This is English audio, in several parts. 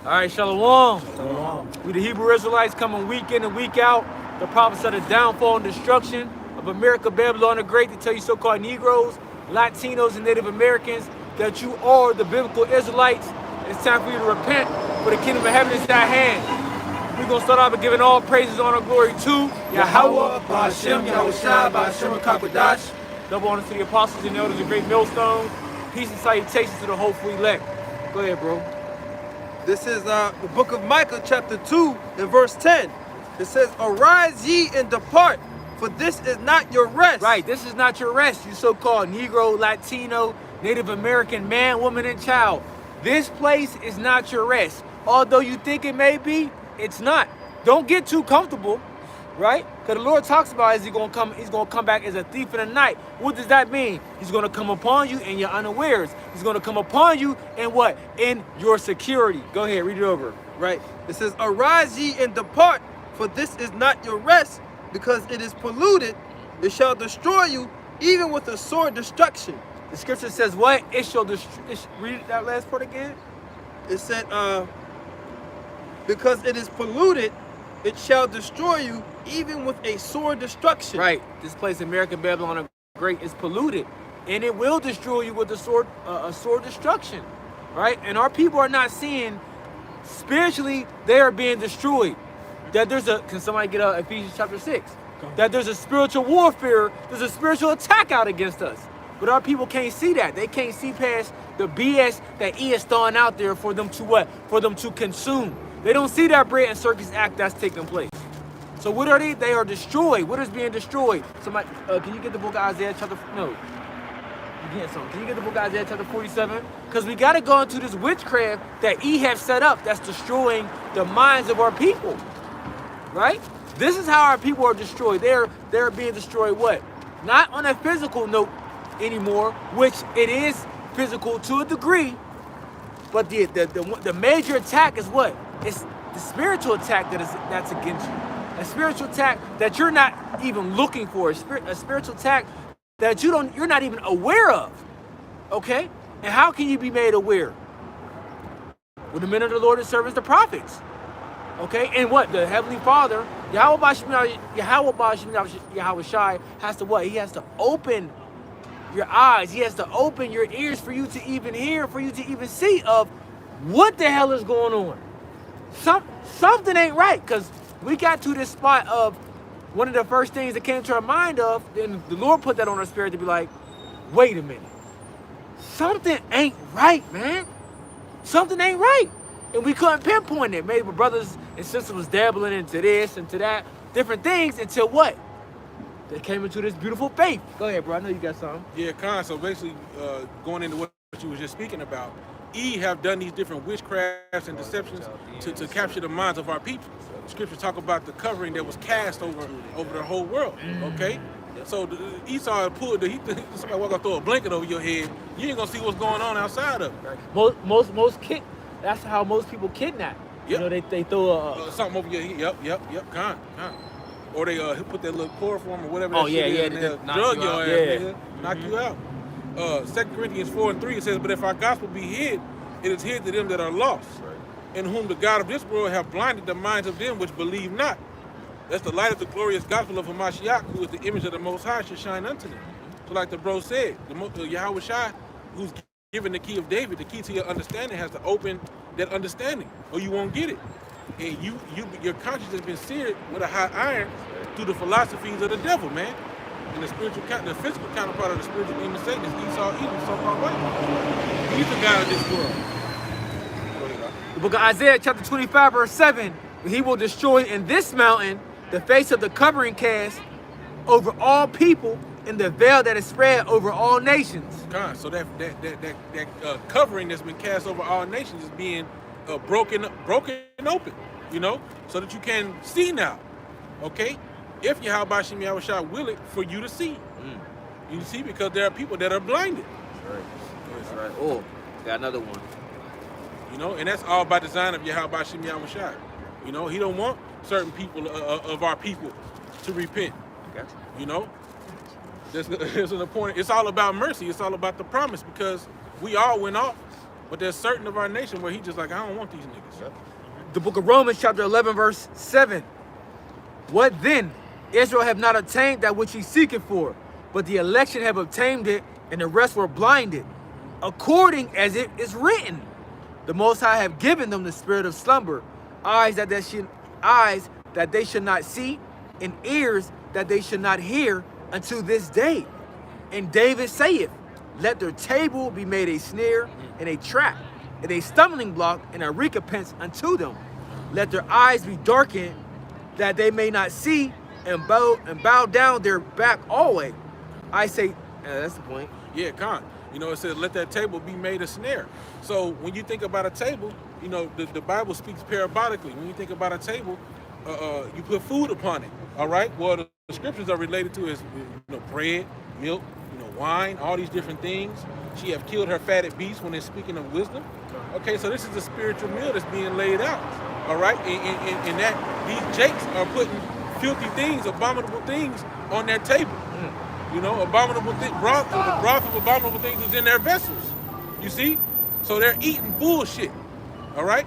All right, Shalom. Shalom. We the Hebrew Israelites coming week in and week out. The prophets of the downfall and destruction of America, Babylon the Great, to tell you so-called Negroes, Latinos, and Native Americans that you are the biblical Israelites. It's time for you to repent, for the kingdom of heaven is at hand. We're going to start off by giving all praises, honor, glory to Yahweh, Ba'ashem, Yahushua, Ba'ashem, Kakwadash. Double honor to the apostles and elders of great millstone. Peace and salutations to the hopeful elect. Go ahead, bro. This is the book of Micah, chapter 2, and verse 10. It says, "Arise ye and depart, for this is not your rest." Right, this is not your rest, you so-called Negro, Latino, Native American man, woman, and child. This place is not your rest. Although you think it may be, it's not. Don't get too comfortable, right? Because the Lord talks about he's gonna come back as a thief in the night. What does that mean? He's gonna come upon you in your unawares. He's gonna come upon you in what? In your security. Go ahead, read it over. Right. It says, "Arise ye and depart, for this is not your rest, because it is polluted. It shall destroy you, even with a sword destruction." The scripture says what? It shall destroy. Read that last part again. It said, "Because it is polluted, it shall destroy you, even with a sword destruction." Right. This place, America, Babylon the Great, is polluted, and it will destroy you with a sword destruction. Right. And our people are not seeing spiritually they are being destroyed. That there's a, can somebody get Ephesians chapter 6? That there's a spiritual warfare, there's a spiritual attack out against us. But our people can't see that. They can't see past the BS that E is throwing out there for them to what? For them to consume. They don't see that bread and circus act that's taking place. So what are they? They are destroyed. What is being destroyed? Somebody, can you get the book of Isaiah chapter, no. You can't, son. Can you get the book of Isaiah chapter 47? Because we got to go into this witchcraft that E have set up that's destroying the minds of our people. Right? This is how our people are destroyed. They're being destroyed what? Not on a physical note anymore, which it is physical to a degree, but the major attack is what? It's the spiritual attack that's against you. A spiritual attack that you're not even looking for. A spiritual attack that you're not even aware of. Okay? And how can you be made aware? Well, the men of the Lord and servants, the prophets. Okay, and what? The Heavenly Father, Yahweh Shai, has to what? He has to open your eyes. He has to open your ears for you to even hear, for you to even see of what the hell is going on. Something ain't right, because we got to this spot of one of the first things that came to our mind of, then the Lord put that on our spirit to be like, wait a minute. Something ain't right, man. Something ain't right. And we couldn't pinpoint it. Maybe brothers and sisters was dabbling into this and to that, different things, until what? They came into this beautiful faith. Go ahead, bro. I know you got something. Yeah, Khan. So basically, going into what you was just speaking about, E have done these different witchcrafts and deceptions to capture the minds of our people. The scriptures talk about the covering that was cast over the whole world. Okay. So Esau pulled somebody walk up, throw a blanket over your head. You ain't gonna see what's going on outside of it. Most that's how most people kidnap. Yep. You know, they throw something over your head. Yep. Con. Or they put that little chloroform or whatever. Oh that yeah, shit yeah. is, and they'll drug your ass, nigga, knock you out. 2 Corinthians 4:3 it says, "But if our gospel be hid, it is hid to them that are lost, in whom the God of this world have blinded the minds of them which believe not. That's the light of the glorious gospel of Hamashiach, who is the image of the Most High, should shine unto them." So like the bro said, the Yahweh Shai, who's given the key of David, the key to your understanding, has to open that understanding, or you won't get it. And your conscience has been seared with a hot iron through the philosophies of the devil, man. And the physical counterpart of the spiritual demon Satan is Esau, Edom, so-called white. He's the God of this world. The book of Isaiah chapter 25 verse 7, he will destroy in this mountain the face of the covering cast over all people and the veil that is spread over all nations. God, so that covering that's been cast over all nations is being broken open, you know, so that you can see now, okay? If Yahweh Shem Yahushua will it for you to see. You see, because there are people that are blinded. That's right. Oh, got another one. You know, and that's all by design of Yahweh Shem Yahushua. You know, he don't want certain people of our people to repent. Gotcha. You know, there's an point. It's all about mercy. It's all about the promise, because we all went off But there's certain of our nation where he just like, I don't want these niggas. The book of Romans, chapter 11, verse 7. What then? Israel have not obtained that which he seeketh for, but the election have obtained it, and the rest were blinded. According as it is written, the Most High have given them the spirit of slumber, eyes that they should not see, and ears that they should not hear unto this day. And David saith, let their table be made a snare and a trap, and a stumbling block and a recompense unto them. Let their eyes be darkened, that they may not see, and bow down their back always. I say, that's the point. Yeah, Khan. You know, it says, let that table be made a snare. So when you think about a table, you know, the Bible speaks parabolically. When you think about a table, you put food upon it. All right. Well, the scriptures are related to is, you know, bread, milk, you know, wine, all these different things. She have killed her fatted beast when they're speaking of wisdom. Okay, so this is the spiritual meal that's being laid out. All right, and that these jakes are putting filthy things, abominable things on their table. You know, abominable broth, the broth of abominable things is in their vessels. You see, so they're eating bullshit. All right,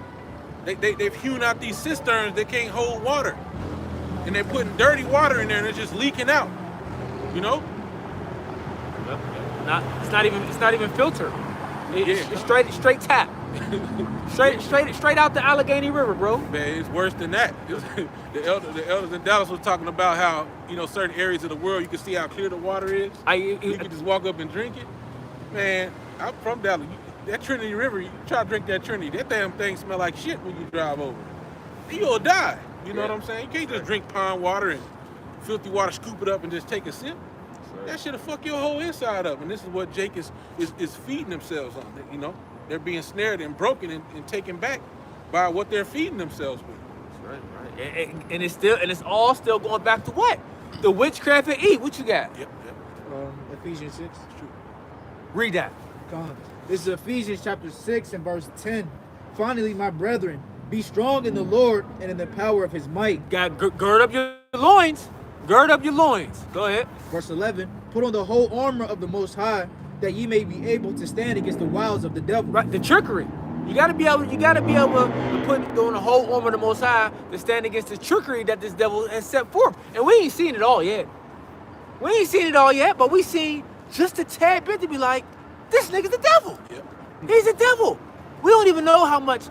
they've hewn out these cisterns that can't hold water, and they're putting dirty water in there, and it's just leaking out. You know. It's not even filtered. It's straight tap. straight out the Allegheny River, bro. Man, it's worse than that. The elders in Dallas was talking about how, you know, certain areas of the world you can see how clear the water is. You can just walk up and drink it. Man, I'm from Dallas. That Trinity River, you try to drink that Trinity, that damn thing smell like shit when you drive over. You'll die. You know what I'm saying? You can't just drink pond water and filthy water, scoop it up and just take a sip. That shit'll fuck your whole inside up, and this is what Jake is feeding themselves on. You know, they're being snared and broken and taken back by what they're feeding themselves with. Right. And it's all still going back to what? The witchcraft and eat. What you got? Yep. Ephesians 6. Read that. God. This is Ephesians chapter 6 and verse 10. Finally, my brethren, be strong in the Lord and in the power of his might. Gird up your loins. Gird up your loins. Go ahead. Verse 11, put on the whole armor of the Most High, that ye may be able to stand against the wiles of the devil. Right, the trickery. You gotta be able to put on the whole armor of the Most High to stand against the trickery that this devil has set forth. And we ain't seen it all yet. But we seen just a tad bit to be like, this nigga's the devil. Yep. He's the devil. We don't even know how much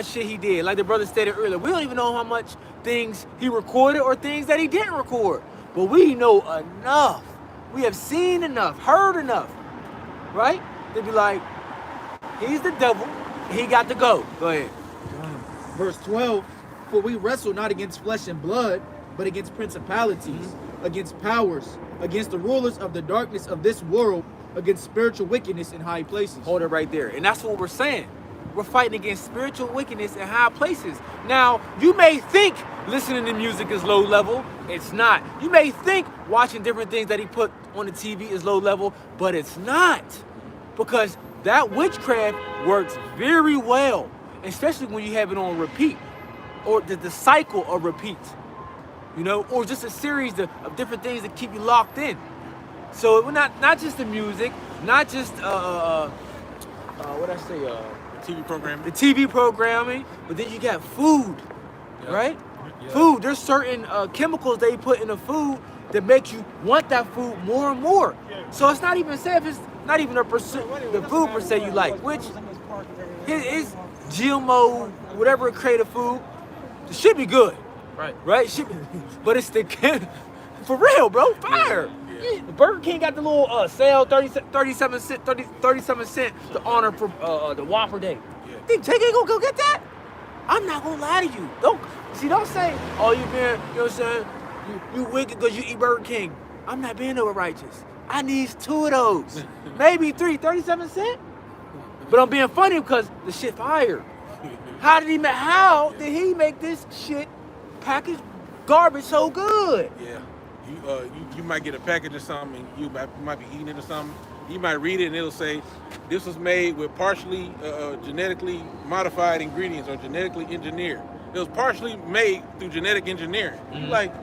shit he did. Like the brother stated earlier, we don't even know how much things he recorded or things that he didn't record. But we know enough. We have seen enough, heard enough, right? To be like, he's the devil. He got to go. Go ahead. Verse 12, for we wrestle not against flesh and blood, but against principalities, against powers, against the rulers of the darkness of this world, against spiritual wickedness in high places. Hold it right there. And that's what we're saying. We're fighting against spiritual wickedness in high places. Now, you may think listening to music is low level. It's not. You may think watching different things that he put on the TV is low level, but it's not. Because that witchcraft works very well, especially when you have it on repeat, or the cycle of repeat, you know, or just a series of different things that keep you locked in. So we're not just the music, not just TV programming. The TV programming, but then you got food, right? Yeah. Food. There's certain chemicals they put in the food that make you want that food more and more. So it's not even safe. It's not even the food per se you like, which is GMO, whatever creative food. It should be good, right? Should be, but it's the for real, bro. Fire. Yeah. Burger King got the little sale, 37 cent to honor for the Whopper Day. Yeah. Think Jake ain't gonna go get that? I'm not gonna lie to you. Don't say, oh, you know what I'm saying? You wicked because you eat Burger King. I'm not being over righteous. I need 2 of those. Maybe 3, 37 cents. But I'm being funny because the shit fire. How did he make this shit packaged garbage so good? Yeah. You might get a package or something, and you might be eating it or something. You might read it, and it'll say, this was made with partially genetically modified ingredients or genetically engineered. It was partially made through genetic engineering. Mm-hmm. Like,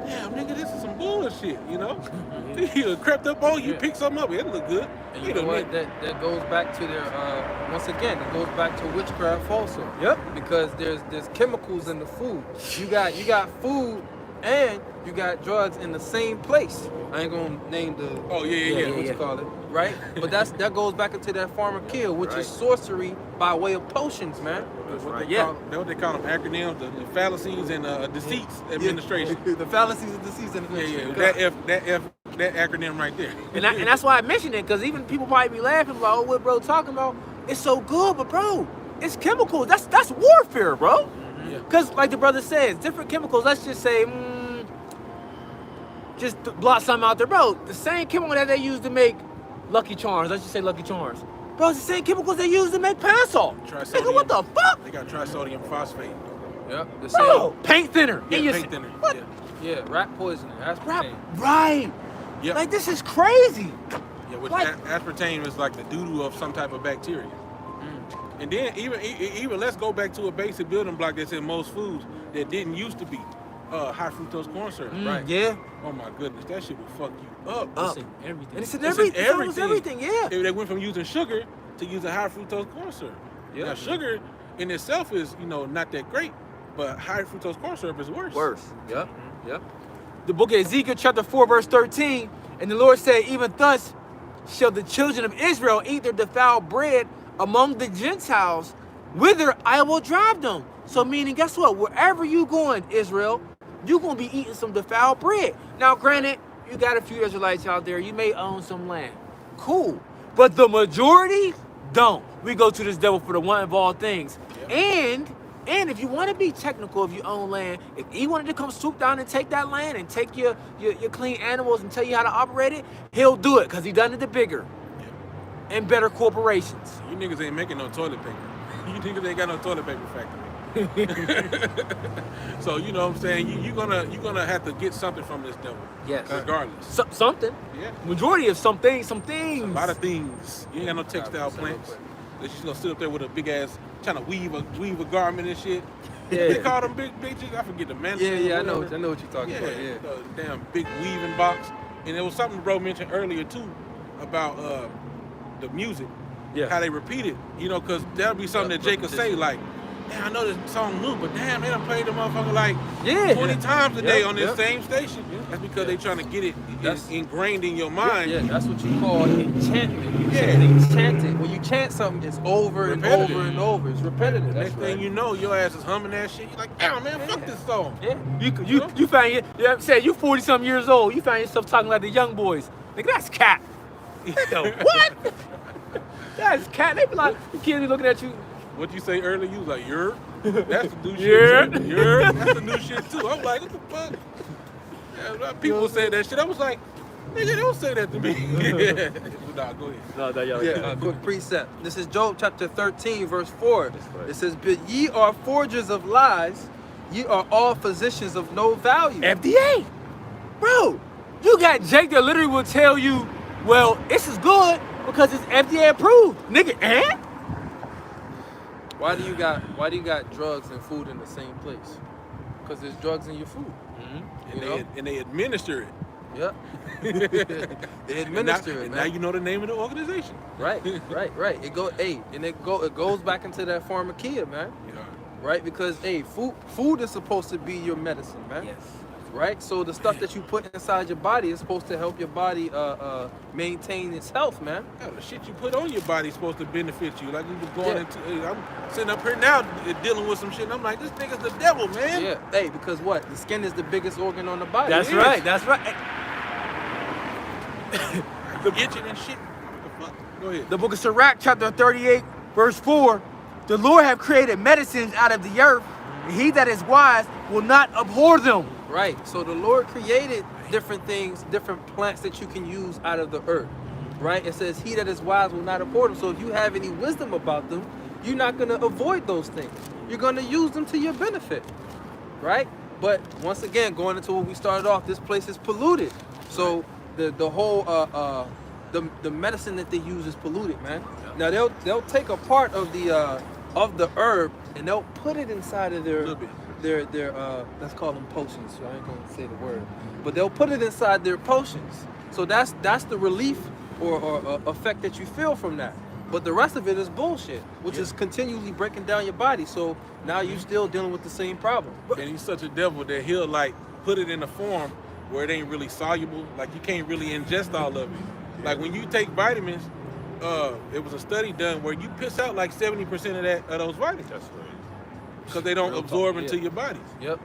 damn, nigga, this is some bullshit, you know? You crept up on you, pick something up, it look good. And Wait you a know what? minute. That goes back to their once again, it goes back to witchcraft also. Yep. Because there's chemicals in the food. You got food and you got drugs in the same place. I ain't gonna name the Oh, yeah. what you call it, right? But that goes back into that pharma kill, which is sorcery by way of potions, man. That's what, right. they Yeah. call, that's what they call them acronyms, the fallacies and deceits administration. The fallacies of disease and That acronym right there. And that's why I mentioned it, because even people might be laughing about, oh, what bro talking about? It's so good, but bro, it's chemicals. That's warfare, bro. Yeah. Because like the brother says, different chemicals. Let's just say, just to blot something out there, bro. The same chemical that they use to make Lucky Charms. Let's just say Lucky Charms, bro. It's the same chemicals they use to make Pine-Sol. Nigga, what the fuck, They got trisodium phosphate. Yep. The bro? Paint thinner. Yeah, in your- paint thinner. What? Yeah. Yeah, rat poisoning. That's Right. the Right. Yep. Like this is crazy. Yeah, which Like- aspartame is like the doo-doo of some type of bacteria. And then even let's go back to a basic building block that's in most foods that didn't used to be high fructose corn syrup. Right. Yeah. Oh my goodness, that shit will fuck you up. Up. Everything. And it's in It's in everything. It's everything. Yeah. They went from using sugar to using high fructose corn syrup. Yeah. Now sugar in itself is not that great, but high fructose corn syrup is worse. Worse. Yep. Yep. The book of Ezekiel chapter 4 verse 13, and the Lord said, even thus shall the children of Israel eat their defiled bread among the Gentiles, whither I will drive them. So meaning, guess what? Wherever you going, Israel, you're going to be eating some defiled bread. Now, granted, you got a few Israelites out there. You may own some land. Cool. But the majority don't. We go to this devil for the one of all things. And if you want to be technical, if you own land, if he wanted to come swoop down and take that land and take your clean animals and tell you how to operate it, he'll do it because he done it to bigger and better corporations. You niggas ain't making no toilet paper. You niggas ain't got no toilet paper factory. So you know what I'm saying? You're gonna have to get something from this devil. Yes. Regardless. Something. Yeah. Majority of some things. A lot of things. You ain't got no textile plants. That you just gonna sit up there with a big ass trying to weave a garment and shit. Yeah. They call them big chicks. I forget the man. Yeah, I know what you're talking Yeah, about. Yeah. the damn big weaving box. And there was something bro mentioned earlier too about the music. Yeah. How they repeat it. Because that'll be something that Jake could say like, damn, I know this song new, but damn, they done played the motherfucker like 20 times a day on this same station. That's because they trying to get it ingrained in your mind. Yeah, that's what you call enchantment. You Yeah. enchant it. When you chant something, it's over and Repetitive. over and over. It's repetitive. Next That's thing right. you know, your ass is humming that shit. You're like, damn, man, fuck this song. Yeah. You find I'm saying you 40 something years old. You find yourself talking like the young boys. Nigga, that's cat. Nigga, what? That's cat. They be like, the kids be looking at you. What you say earlier, you was like, you're? That's the new Yeah. shit too. You're? That's the new shit too. I'm like, what the fuck? Yeah, a lot of people say that shit. I was like, nigga, don't say that to me. Nah, go ahead. No, y'all. Yeah, quick precept. This is Job chapter 13, verse 4. It says, but ye are forgers of lies, ye are all physicians of no value. FDA. Bro, you got Jake that literally will tell you, well, this is good because it's FDA approved. Nigga, and? Why do you got drugs and food in the same place? Because there's drugs in your food. And they administer it. Yep. They administer it, And man. now you know the name of the organization. Right. It goes back into that pharmakia, man. Yeah. Right? Because food is supposed to be your medicine, man. Yes. Right? So the stuff that you put inside your body is supposed to help your body maintain its health, man. Yeah, the shit you put on your body is supposed to benefit you. Like we was going Yeah. into, I'm sitting up here now dealing with some shit. And I'm like, this nigga's the devil, man. Yeah. Hey, because what? The skin is the biggest organ on the body. That's is. right. That's right. The itching and shit. What the fuck? Go ahead. The book of Sirach, chapter 38, verse 4. The Lord have created medicines out of the earth, and he that is wise will not abhor them. Right. So the Lord created different things, different plants that you can use out of the earth. Right? It says, he that is wise will not abhor them. So if you have any wisdom about them, you're not going to avoid those things. You're going to use them to your benefit. Right? But once again, going into what we started off, this place is polluted. So the whole the medicine that they use is polluted, man. Now they'll take a part of the of the herb, and they'll put it inside of Little bit. their let's call them potions. So I ain't gonna say the word, but they'll put it inside their potions. So that's the relief or effect that you feel from that. But the rest of it is bullshit, which is continually breaking down your body. So now you're still dealing with the same problem. And he's such a devil that he'll like put it in a form where it ain't really soluble. Like you can't really ingest all of it. Like when you take vitamins, it was a study done where you piss out like 70% of those vitamins. That's right. Because they don't Real absorb talk, into yeah. your body. Yep.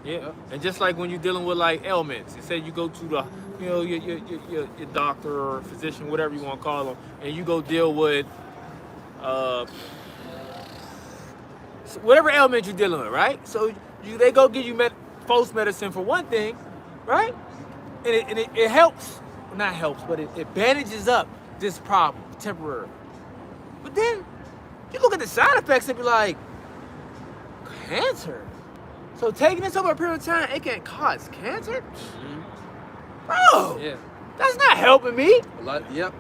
Yeah. And just like when you're dealing with like ailments, you say you go to the, you know, your doctor or physician, whatever you want to call them, and you go deal with whatever ailment you're dealing with, right? So they go give you false medicine for one thing, right? And it helps, well, not helps, but it bandages up this problem temporarily. But then you look at the side effects and be like, cancer. So taking this over a period of time, it can cause cancer? Bro, Yeah. that's not helping me. A lot. Yep.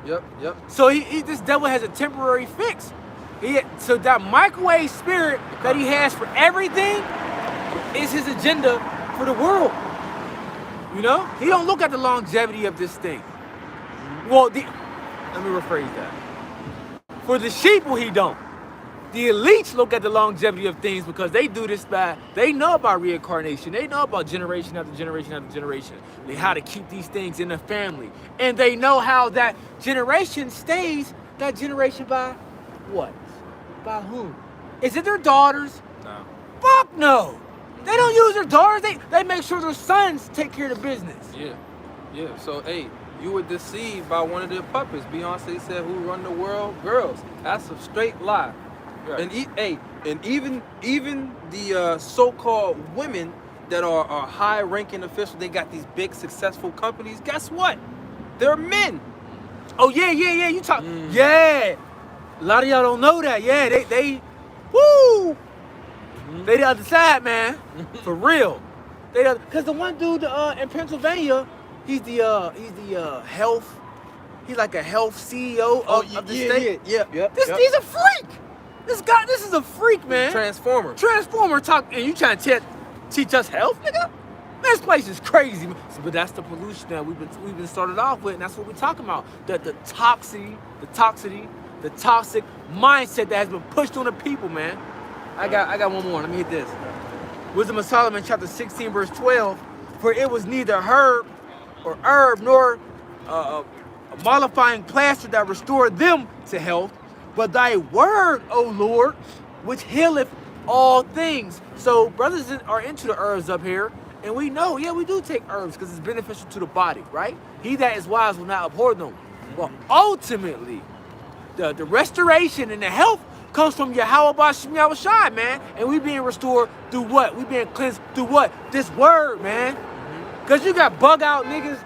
So this devil has a temporary fix. So that microwave spirit that he has for everything is his agenda for the world. You know? He don't look at the longevity of this thing. Well, let me rephrase that. For the sheeple, he don't. The elites look at the longevity of things because they do this they know about reincarnation. They know about generation after generation after generation. They how to keep these things in the family. And they know how that generation stays that generation by what? By whom? Is it their daughters? No. Fuck no. They don't use their daughters. They make sure their sons take care of the business. Yeah. So hey, you were deceived by one of their puppets. Beyonce said, "Who run the world? Girls." That's a straight lie. Right. And even the so-called women that are high-ranking officials, they got these big successful companies. Guess what? They're men. Oh yeah. You talk. Yeah. A lot of y'all don't know that. Yeah, they woo. They the other side, man. For real. Cause the one dude in Pennsylvania, he's the health. He's like a health CEO of the state. Yep. He's a freak. This is a freak, man. Transformer. Talk, and you trying to teach us health, nigga? This place is crazy, man. So, but that's the pollution that we've been started off with, and that's what we're talking about. The toxicity, the toxic mindset that has been pushed on the people, man. I got one more. Let me hit this. Wisdom of Solomon, chapter 16, verse 12. For it was neither herb nor a mollifying plaster that restored them to health, but thy word, O Lord, which healeth all things. So brothers are into the herbs up here, and we know, yeah, we do take herbs because it's beneficial to the body, right? He that is wise will not abhor them. Well, ultimately, the restoration and the health comes from Yahweh Bashim Yahushai, man. And we being restored through what? We being cleansed through what? This word, man. Because you got bug out niggas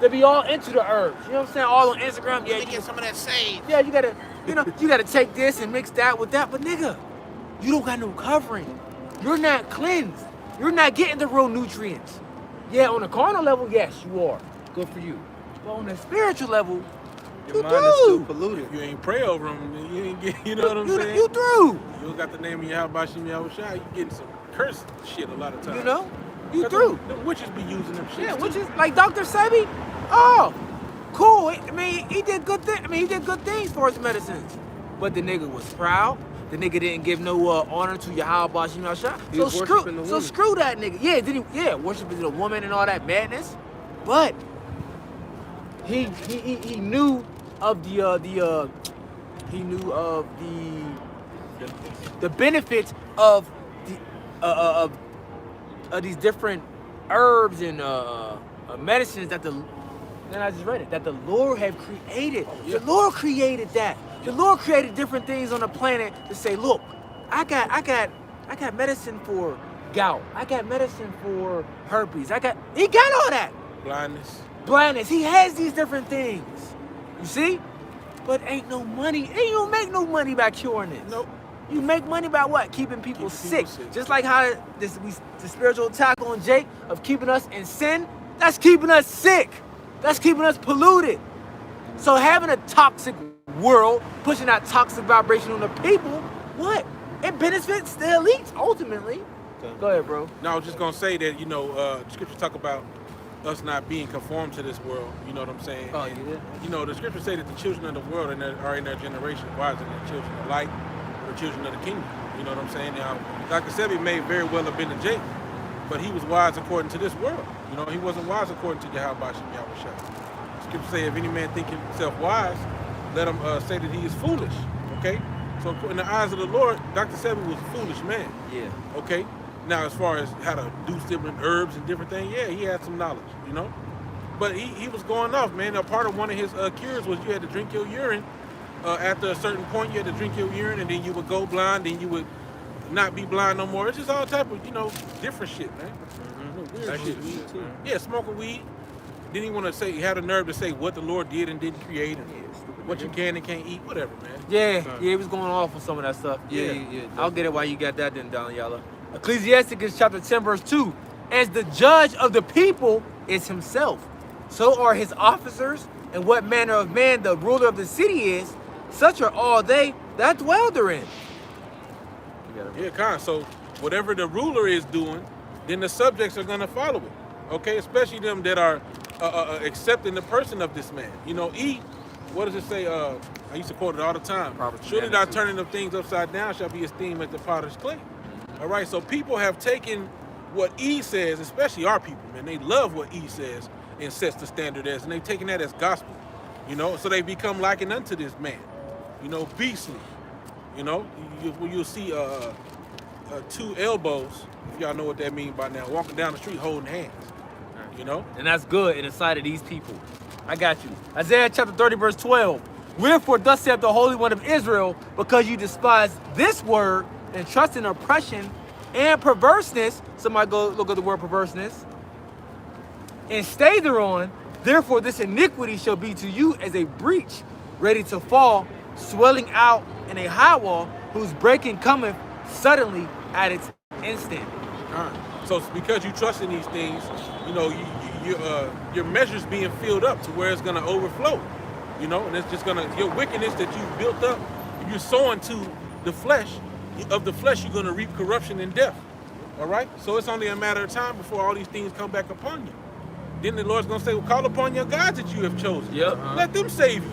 that be all into the herbs. You know what I'm saying? All on Instagram. Yeah, You get some of that sage. yeah, you gotta take this and mix that with that. But nigga, you don't got no covering. You're not cleansed. You're not getting the real nutrients. Yeah, on a carnal level, yes, you are. Good for you. But on a spiritual level, Your you mind is too do. polluted. If you ain't pray over them, you ain't get, you know what I'm saying? You through. You got the name of Yahweh Bashim Yahushai, you getting some cursed shit a lot of times. You know? You 'Cause through. The witches be using them shit. Yeah, which is like Dr. Sebi. Oh, cool. I mean, he did good things. He did good things for his medicines. But the nigga was proud. The nigga didn't give no honor to Yahweh Bashim Yahushua. He was worshiping the woman. Screw that nigga. Yeah, worshiping the woman and all that madness. But he knew of the benefits of these different herbs and medicines that I just read it, that the Lord have created. The Lord created that. The Lord created different things on the planet to say, look, I got medicine for gout. I got medicine for herpes. He got all that. Blindness. He has these different things. You see? But ain't no money. Ain't gonna make no money by curing this. Nope. You make money by what? Keeping people sick. Just like how the spiritual attack on Jake of keeping us in sin, that's keeping us sick. That's keeping us polluted. So having a toxic world, pushing that toxic vibration on the people, what? It benefits the elites ultimately. Go ahead, bro. No, I was just gonna say that the scriptures talk about us not being conformed to this world. You know what I'm saying? Oh, And, yeah. the scriptures say that the children of the world are in their generation wiser than the children of light or the children of the kingdom. You know what I'm saying? Now, Dr. Sebi may very well have been a Jake, but he was wise according to this world. He wasn't wise according to Yahweh Shem Yahweh Shai. Scripture say, if any man think himself wise, let him say that he is foolish. Okay? So in the eyes of the Lord, Dr. Sebi was a foolish man. Yeah. Okay? Now, as far as how to do different herbs and different things, yeah, he had some knowledge, But he was going off, man. A part of one of his cures was you had to drink your urine. After a certain point, you had to drink your urine, and then you would go blind, then you would not be blind no more. It's just all type of, different shit, man. Weird shit. Yeah, smoking weed. Then he want to say, he had a nerve to say what the Lord did and didn't create, and what you can and can't eat, whatever, man. Yeah, he was going off on some of that stuff. Yeah. I'll get it why you got that then, down, y'all. Ecclesiasticus chapter 10, verse 2. As the judge of the people is himself, so are his officers, and what manner of man the ruler of the city is, such are all they that dwell therein. Yeah, kind. So whatever the ruler is doing, then the subjects are going to follow it. Okay, especially them that are accepting the person of this man. What does it say? I used to quote it all the time. Surely thy turning of things upside down shall be esteemed as the potter's clay. All right, so people have taken what E says, especially our people, man. They love what E says and sets the standard as, and they've taken that as gospel. So they become likened unto this man. Beastly. You'll see two elbows, if y'all know what that means by now, walking down the street holding hands. And that's good in the sight of these people. I got you. Isaiah chapter 30, verse 12. Wherefore thus saith the Holy One of Israel, because you despise this word and trust in oppression and perverseness. Somebody go look at the word perverseness. And stay thereon. Therefore this iniquity shall be to you as a breach ready to fall, swelling out in a high wall, whose breaking cometh suddenly at its instant. So it's because you trust in these things, your measure's being filled up to where it's going to overflow. And it's just going to, your wickedness that you've built up, if you're sowing to the flesh, of the flesh, you're going to reap corruption and death. All right? So it's only a matter of time before all these things come back upon you. Then the Lord's going to say, well, call upon your gods that you have chosen. Yep. Let them save you.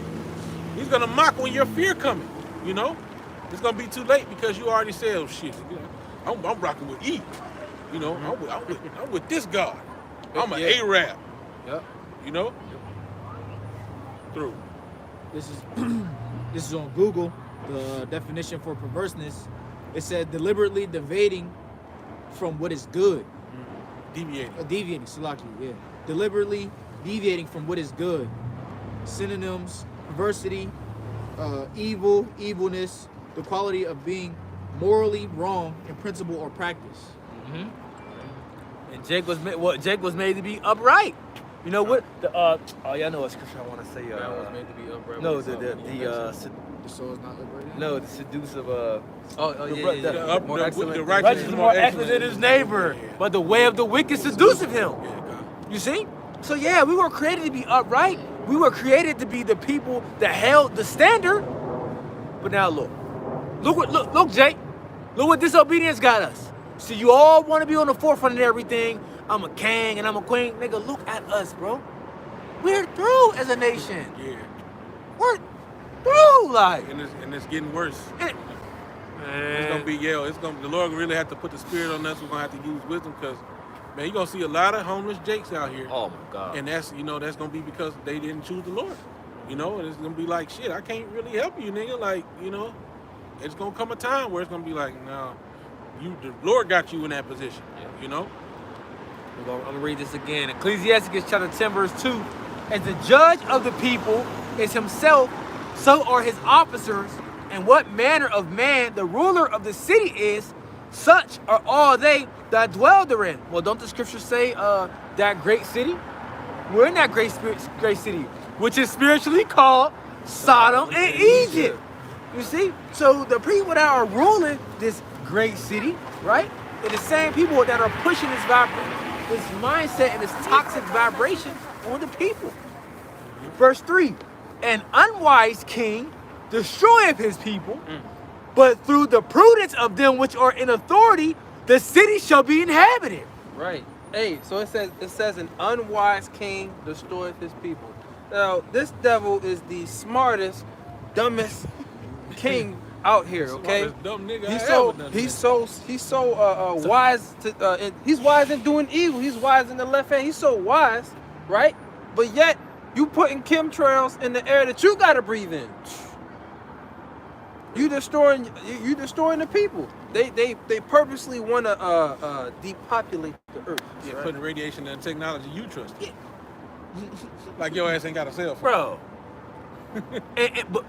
He's going to mock when your fear coming, It's going to be too late because you already said, oh, shit, I'm rocking with E. I'm with this God. I'm an Arab. Yep. Through. This is on Google. The definition for perverseness. It said deliberately deviating from what is good. Deviating. Salaki, yeah. Deliberately deviating from what is good. Synonyms: perversity, evil, evilness, the quality of being morally wrong in principle or practice. And Jake was made to be upright. You know what? Y'all know what scripture I want to say. Man was made to be upright. No, The soul is not liberated. no, the seductive. The The excellent. righteous Righteous is more excellent than his neighbor, but the way of the wicked seduceth him. You see? So yeah, we were created to be upright. We were created to be the people that held the standard. But now look, Jake. Look what disobedience got us. So you all want to be on the forefront of everything. I'm a king and I'm a queen. Nigga, look at us, bro. We're through as a nation. Yeah. We're through, like. And it's getting worse. It's Man. gonna be the Lord really have to put the spirit on us. We're gonna have to use wisdom because, man, you're gonna see a lot of homeless Jakes out here. Oh my God. And that's gonna be because they didn't choose the Lord. And it's gonna be like, shit, I can't really help you, nigga. Like, it's gonna come a time where it's gonna be like, no, the Lord got you in that position. I'm gonna read this again. Ecclesiasticus chapter 10, verse 2. As the judge of the people is himself, so are his officers, and what manner of man the ruler of the city is, such are all they that dwell therein. Well, don't the scriptures say that great city? We're in that great city, which is spiritually called Sodom and Egypt. You see? So the people that are ruling this great city, right? They're the same people that are pushing this mindset and this toxic vibration on the people. Verse 3, an unwise king destroyeth his people, but through the prudence of them which are in authority, the city shall be inhabited. Right. Hey, so it says an unwise king destroyeth his people. Now, this devil is the smartest, dumbest king out here, okay? Smartest dumb nigga I ever done He's so wise to he's wise in doing evil. He's wise in the left hand. He's so wise, right? But yet you putting chemtrails in the air that you gotta breathe in. You destroying the people. They purposely want to depopulate the earth. Yeah, right? putting radiation and technology you trust. Like your ass ain't got a cell phone. Bro.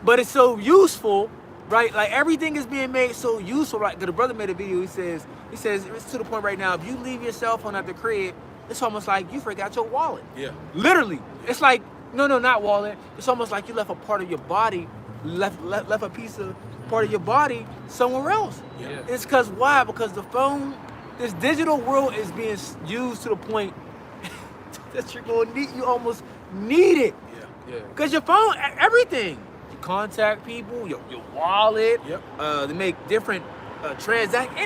But it's so useful, right? Like everything is being made so useful, right? 'Cause the brother made a video. He says it's to the point right now. If you leave your cell phone at the crib, it's almost like you forgot your wallet. Yeah. Literally, it's like no, not wallet. It's almost like you left a part of your body, left a piece of part of your body somewhere else. Yeah. It's because why? Because the phone, this digital world is being used to the point that you're gonna need. You almost need it. Yeah. Yeah. Cause your phone, everything, you contact people, your wallet. Yep. They make different transactions,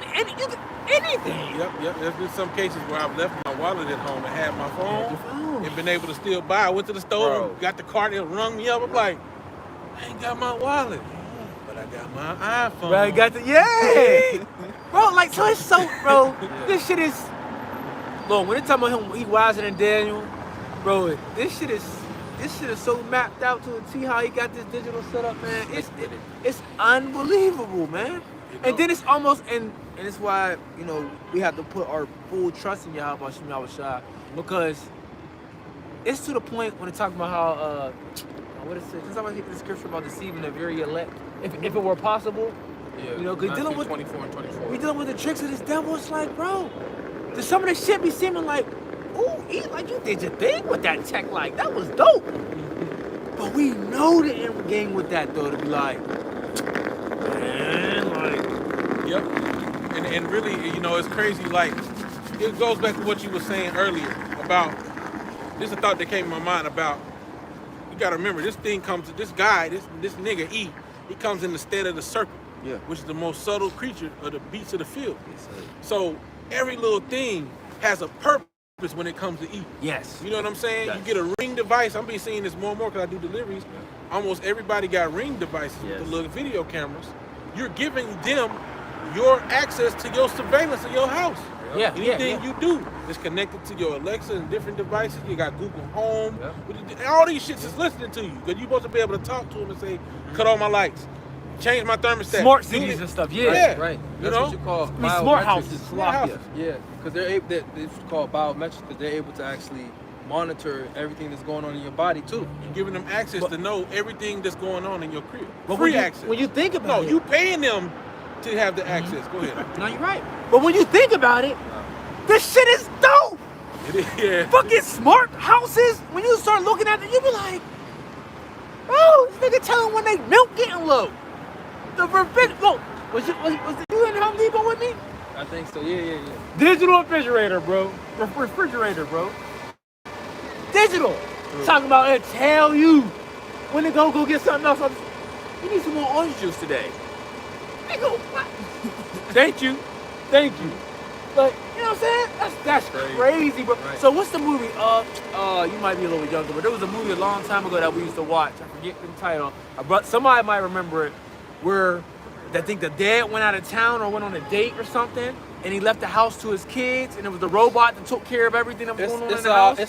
anything. Yep. There's been some cases where I've left my wallet at home and had my phone, Your phone. and been able to still buy. I went to the store, Bro. and got the card, it rung me up. I'm like, I ain't got my wallet, but I got my iPhone. Bro, you got the bro. Like so, it's so, bro. This shit is. Look, when they talk about him, he wiser than Daniel, bro. This shit is so mapped out to a T how he got this digital setup, man. It's unbelievable, man. And then it's almost and it's why we have to put our full trust in Yahweh Shem Yahushua, because it's to the point when they talk about how what is it? Somebody take the scripture about deceiving the very elect, if it were possible. Yeah. Because dealing with 24 and 24. we dealing with the tricks of this devil. It's like, bro, some of this shit be seeming like, ooh, like you did your thing with that tech, like that was dope. But we know the end game with that though, to be like, man, like, Yep. And really, it's crazy. Like, it goes back to what you were saying earlier about. This is a thought that came to my mind about. You gotta remember, this nigga E. He comes in the stead of the serpent, which is the most subtle creature of the beasts of the field. So every little thing has a purpose when it comes to E. yes. You know what I'm saying? Yes. You get a Ring device. I'm been seeing this more and more because I do deliveries. Almost everybody got Ring devices with the little video cameras. You're giving them your access to your surveillance of your house. Yeah, Anything you do is connected to your Alexa and different devices. You got Google Home. All these shits is listening to you. Because you're supposed to be able to talk to them and say, cut on my lights, change my thermostat. Smart cities and stuff, Yeah. Right. You That's know? what you call Smart biometrics. houses. Smart houses. Yeah, because it's called biometrics, because they're able to actually monitor everything that's going on in your body too. You're giving them access to know everything that's going on in your crib. But Free when you, access. When you think about it, you paying them to have the access. Go ahead. no, you're right. But when you think about it, this shit is dope. It is, yeah. Fucking smart houses. When you start looking at it, you be like, oh, this nigga telling when they milk getting low. The look, was you in Home Depot with me? I think so. Yeah. Digital refrigerator, bro. Refrigerator, bro. Digital. Talking about it, tell you when to go get something else. You need some more orange juice today. Nigga, what? Thank you. But you know what I'm saying? That's crazy, bro. Right. So what's the movie? You might be a little bit younger, but there was a movie a long time ago that we used to watch. I forget the title. Somebody might remember it, where I think the dad went out of town or went on a date or something, and he left the house to his kids, and it was the robot that took care of everything that was going on in the house.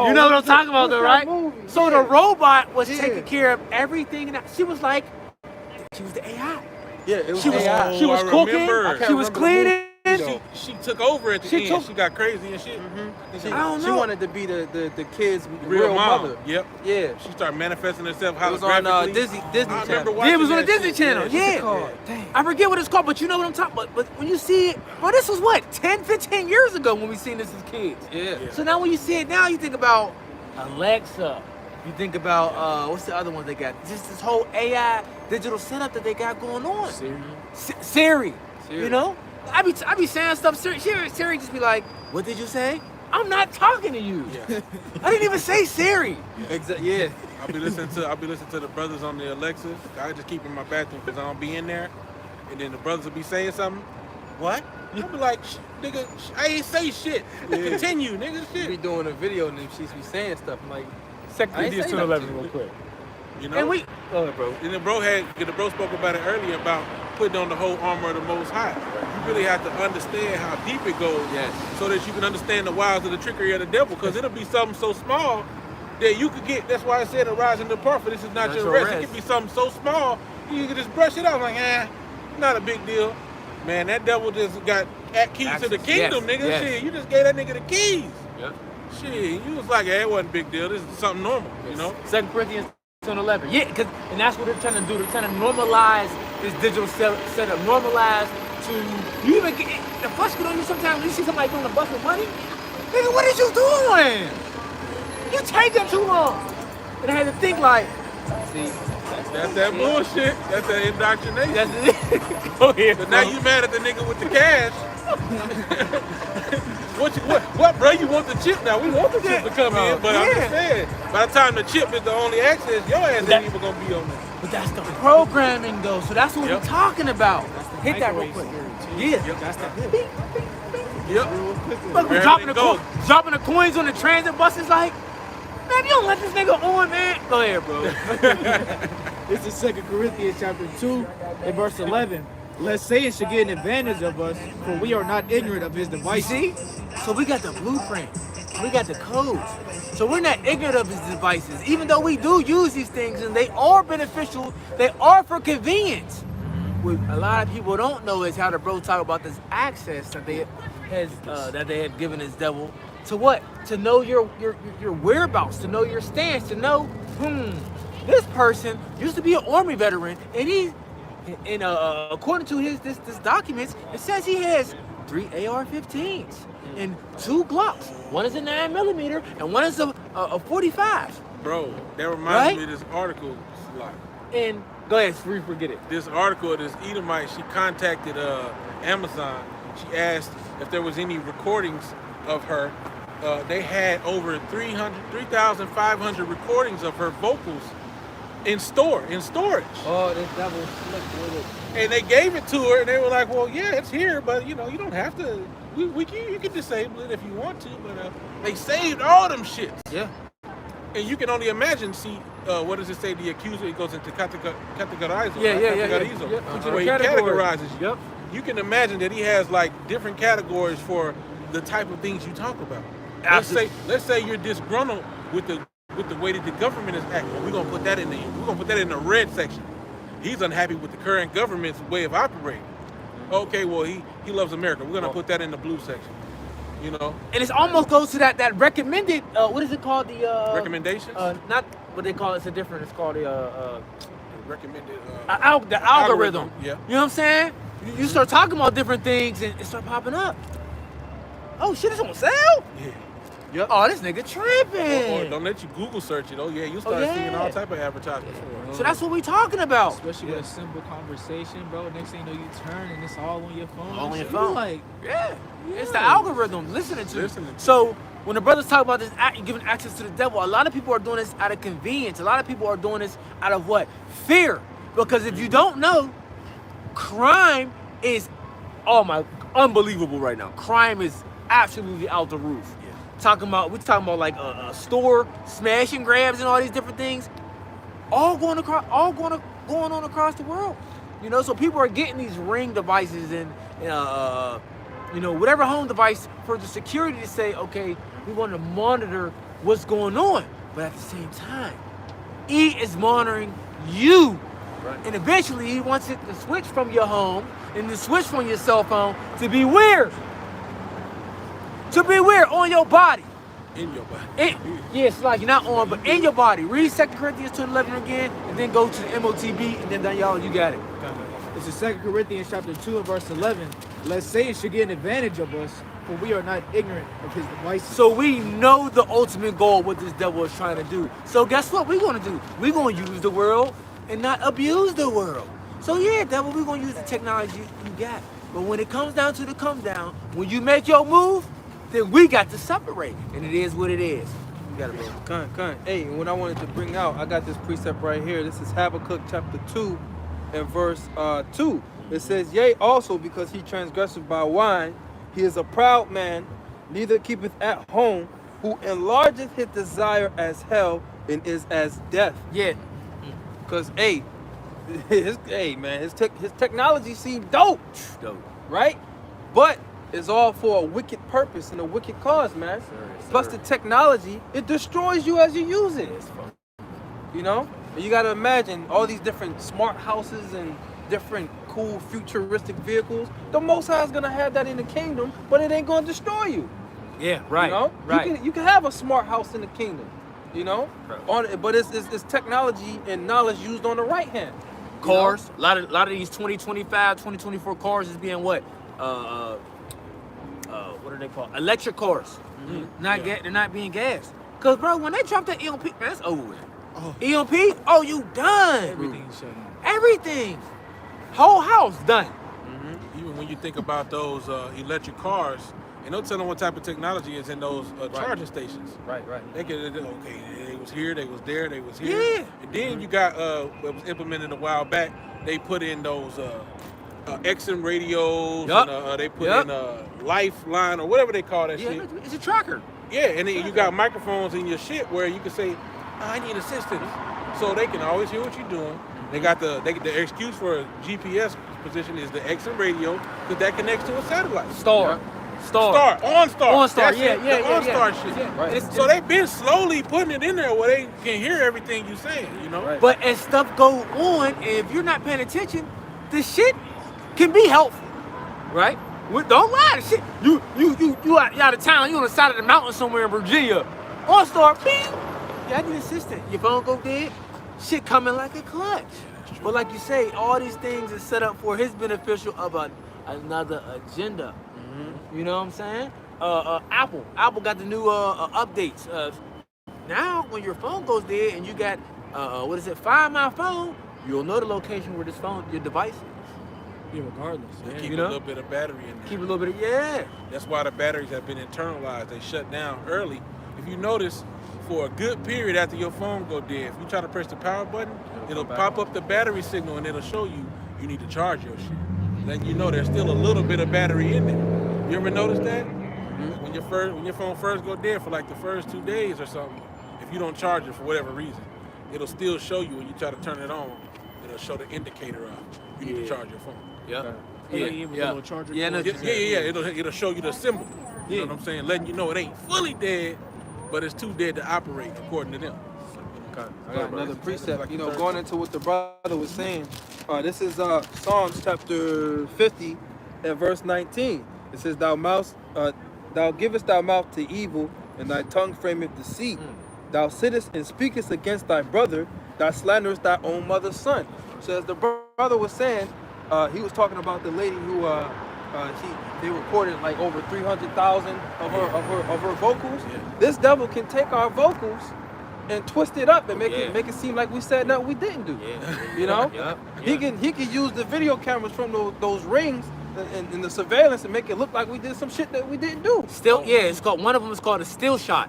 You know what I'm talking about, though, right? So the robot was taking care of everything, and she was like, she was the AI. Yeah, it was She was, AI. she was I cooking. remember. She was cleaning. She took over at the She end. took- She got crazy and shit. She, I don't she know. wanted to be the kid's Real mom. mother. Yep. Yeah. She started manifesting herself It was on holographically. Disney I Channel. remember Yeah, watching it was on the that Disney shit. Channel. What's Yeah. it called? I forget what it's called, but you know what I'm talking about. But when you see it, bro, this was what, 10, 15 years ago when we seen this as kids. Yeah. So now when you see it now, you think about Alexa. You think about, what's the other one they got? Just this whole AI digital setup that they got going on. Siri. You know? I be saying stuff, Siri just be like, what did you say? I'm not talking to you. Yeah. I didn't even say Siri. Yeah. I'll be listening to the brothers on the Alexa. I just keep it in my bathroom because I don't be in there. And then the brothers will be saying something. What? I'll be like, nigga, I ain't say shit. Continue, nigga, Be shit. doing a video and then she's be saying stuff. I'm like, Second I ain't Corinthians say 2:11 nothing. real quick. You know? And we, go ahead, bro. And the bro spoke about it earlier about putting on the whole armor of the Most High. You really have to understand how deep it goes, Yes. so that you can understand the wiles of the trickery of the devil. Because it'll be something so small that you could get. That's why I said arise and depart. For this is not your rest. It could be something so small you can just brush it off like, not a big deal. Man, that devil just got keys to the Access. kingdom, Yes, nigga. yes. Shit, you just gave that nigga the keys. Yep. Shit, you was like, it wasn't a big deal. This is something normal, you know. 2 Corinthians 10:11. Yeah, and that's what they're trying to do. They're trying to normalize this digital setup. Normalize to you even get the fuss get on you sometimes when you see somebody doing a bus with money. Nigga, what is you doing? You taking too long. And I had to think like, see, That's that bullshit. That's that indoctrination. that's it. Go ahead. But now bro. you mad at the nigga with the cash. What, bro? You want the chip now? We want the chip to come in, but I'm just saying, by the time the chip is the only access, your ass ain't even gonna be on there. But that's the programming though, so that's what Yep. we're talking about. Hit that real quick. Yeah. That's the Yep. Look, Barely dropping dropping the coins on the transit buses like, man, you don't let this nigga on, man. Go ahead, bro. This is 2 Corinthians chapter 2 and verse 11. Lest Satan should get an advantage of us, for we are not ignorant of his You devices. see? So we got the blueprint. We got the codes. So we're not ignorant of his devices, even though we do use these things and they are beneficial, they are for convenience. What a lot of people don't know is how the bro talk about this access that they had given his devil to what? To know your whereabouts, to know your stance, to know, this person used to be an army veteran, and according to this documents, it says he has 3 AR-15s and 2 Glocks. One is a 9mm and one is a 45. Bro, that reminds Right? me of this article. Like, And go ahead, forget it. this article, this Edomite, she contacted Amazon. She asked if there was any recordings of her. They had over 3,500 recordings of her vocals in storage. Oh, this devil slick with it. And they gave it to her, and they were like, "Well, yeah, it's here, but you don't have to. You can disable it if you want to." But they saved all them shits. Yeah. And you can only imagine. See, what does it say? The accuser, it goes into categorizo. Yeah. Categorizo, Yeah. Put you in where he a category. categorizes you. Yep. You can imagine that he has like different categories for the type of things you talk about. Absolutely. Let's say you're disgruntled with the way that the government is acting. We're gonna put that in the red section. He's unhappy with the current government's way of operating. Okay, well he loves America. We're gonna put that in the blue section. You know, And it almost goes to that recommended. What is it called? The recommendations. not what they call it. It's a different. It's called the Recommended. the algorithm. Yeah. You know what I'm saying? You start talking about different things and it start popping up. Oh shit, it's on sale? Yeah. Yep. Oh, this nigga tripping. Or don't let you Google search it. Oh yeah, you start yeah. seeing all type of advertisements for it. So that's what we talking about. Especially with a simple conversation, bro. Next thing you know, you turn and it's all on your phone. All on your You phone. Like, Yeah. It's the algorithm listening to you. Listening to So when the brothers talk about this giving access to the devil, a lot of people are doing this out of convenience. A lot of people are doing this out of what? Fear. Because if you don't know, crime is unbelievable right now. Crime is absolutely out the roof. Yeah. We're talking about like a store smash and grabs and all these different things, all going on across the world. You know, so people are getting these Ring devices and whatever home device for the security to say, okay, we want to monitor what's going on, but at the same time, E is monitoring you. Right. And eventually he wants it to switch from your home and to switch from your cell phone to be weird. To be weird on your body. In your body. It's like you're not on, but in your body. Read 2 Corinthians 2:11 again, and then go to the MOTB, and then y'all, you got it. this is 2 Corinthians chapter 2 and verse 11. Lest Satan should get an advantage of us, for we are not ignorant of his devices. So we know the ultimate goal, what this devil is trying to do. So guess what we're going to do? We're going to use the world and not abuse the world. So yeah, devil, we're going to use the technology you got. But when it comes down when you make your move, then we got to separate. And it is what it is. You got it, bro. Con. Hey, and what I wanted to bring out, I got this precept right here. This is Habakkuk chapter 2 and verse 2. It says, yea, also because he transgresseth by wine, he is a proud man, neither keepeth at home, who enlargeth his desire as hell and is as death. Yeah. Because, hey, his technology seems dope, Dope. right? But it's all for a wicked purpose and a wicked cause, man. Yes, Plus sir. the technology, it destroys you as you use it. It's fun. You know? And you gotta imagine all these different smart houses and different cool futuristic vehicles. The Most High is gonna have that in the kingdom, but it ain't gonna destroy you. Yeah, right. You know? Right. You can have a smart house in the kingdom, you know? Right. But it's technology and knowledge used on the right hand. you know? Cars. A lot of these 2025, 2024 cars is being what? What are they called? Electric cars. They're not being gassed. Cause bro, when they drop that EMP, man, that's over with. EMP, oh, you done. Everything's shut down. Everything. Whole house done. Even when you think about those electric cars, and no telling what type of technology is in those charging stations. Right. They could, okay, they was here, they was there, they was here. Yeah. And then you got what was implemented a while back. They put in those XM radios. Yup. And, they put Yup. in Lifeline or whatever they call that Yeah, shit. it's a tracker. Yeah, and then you got microphones in your shit where you can say, I need assistance. So they can always hear what you're doing. They got the excuse for a GPS position is the XM radio because that connects to a satellite. Star. OnStar. OnStar, That's yeah, it, yeah, the yeah, OnStar yeah. shit. Yeah, right. It's- So they've been slowly putting it in there where they can hear everything you're saying, you know? Right. But as stuff go on, if you're not paying attention, the shit can be helpful, right? Don't lie, the shit. You out of town. You on the side of the mountain somewhere in Virginia. OnStar, bing. Yeah, I need an assistant. Your phone go dead. Shit coming like a clutch. But like you say, all these things is set up for his beneficial of another agenda. You know what I'm saying? Apple got the new updates. Now, when your phone goes dead and you got Find My Phone, you'll know the location where your device is. Yeah, regardless. They keep You a know? little bit of battery in there. Keep a little bit of That's why the batteries have been internalized. They shut down early. If you notice, for a good period after your phone go dead, if you try to press the power button, it'll pop up the battery signal and it'll show you need to charge your shit. Letting you know there's still a little bit of battery in there. You ever notice that? When your phone first go dead for like the first 2 days or something, if you don't charge it for whatever reason, it'll still show you when you try to turn it on. It'll show the indicator of you need to charge your phone. Yep. Little charger Yeah, no, cord. Yeah. It'll show you the symbol. You know what I'm saying? Letting you know it ain't fully dead, but it's too dead to operate according to them. I got another precept. You know, going into what the brother was saying. This is Psalms chapter 50 and verse 19. It says, Thou givest thy mouth to evil, and thy tongue frameth deceit. Thou sittest and speakest against thy brother, thou slanderest thy own mother's son. So as the brother was saying, he was talking about the lady who they recorded like over 300,000 of her vocals. Yeah. This devil can take our vocals and twist it up and make Yeah. it seem like we said nothing we didn't do. Yeah. You know? Yep. He can use the video cameras from those rings and the surveillance and make it look like we did some shit that we didn't do. It's called one of them is called a still shot.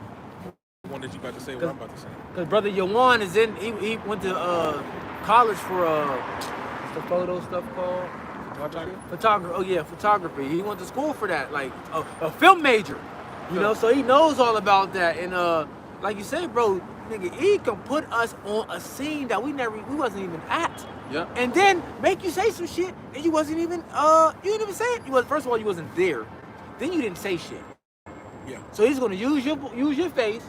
The one that you about to say, what I'm about to say. Cause brother Yawan is he went to college for what's the photo stuff called? Photography. Oh yeah, photography. He went to school for that, like a film major. You know, so he knows all about that. And like you said, bro, nigga, he can put us on a scene that we wasn't even at. Yeah. And then make you say some shit and you wasn't even you didn't even say it. First of all, you wasn't there. Then you didn't say shit. Yeah. So he's gonna use your face,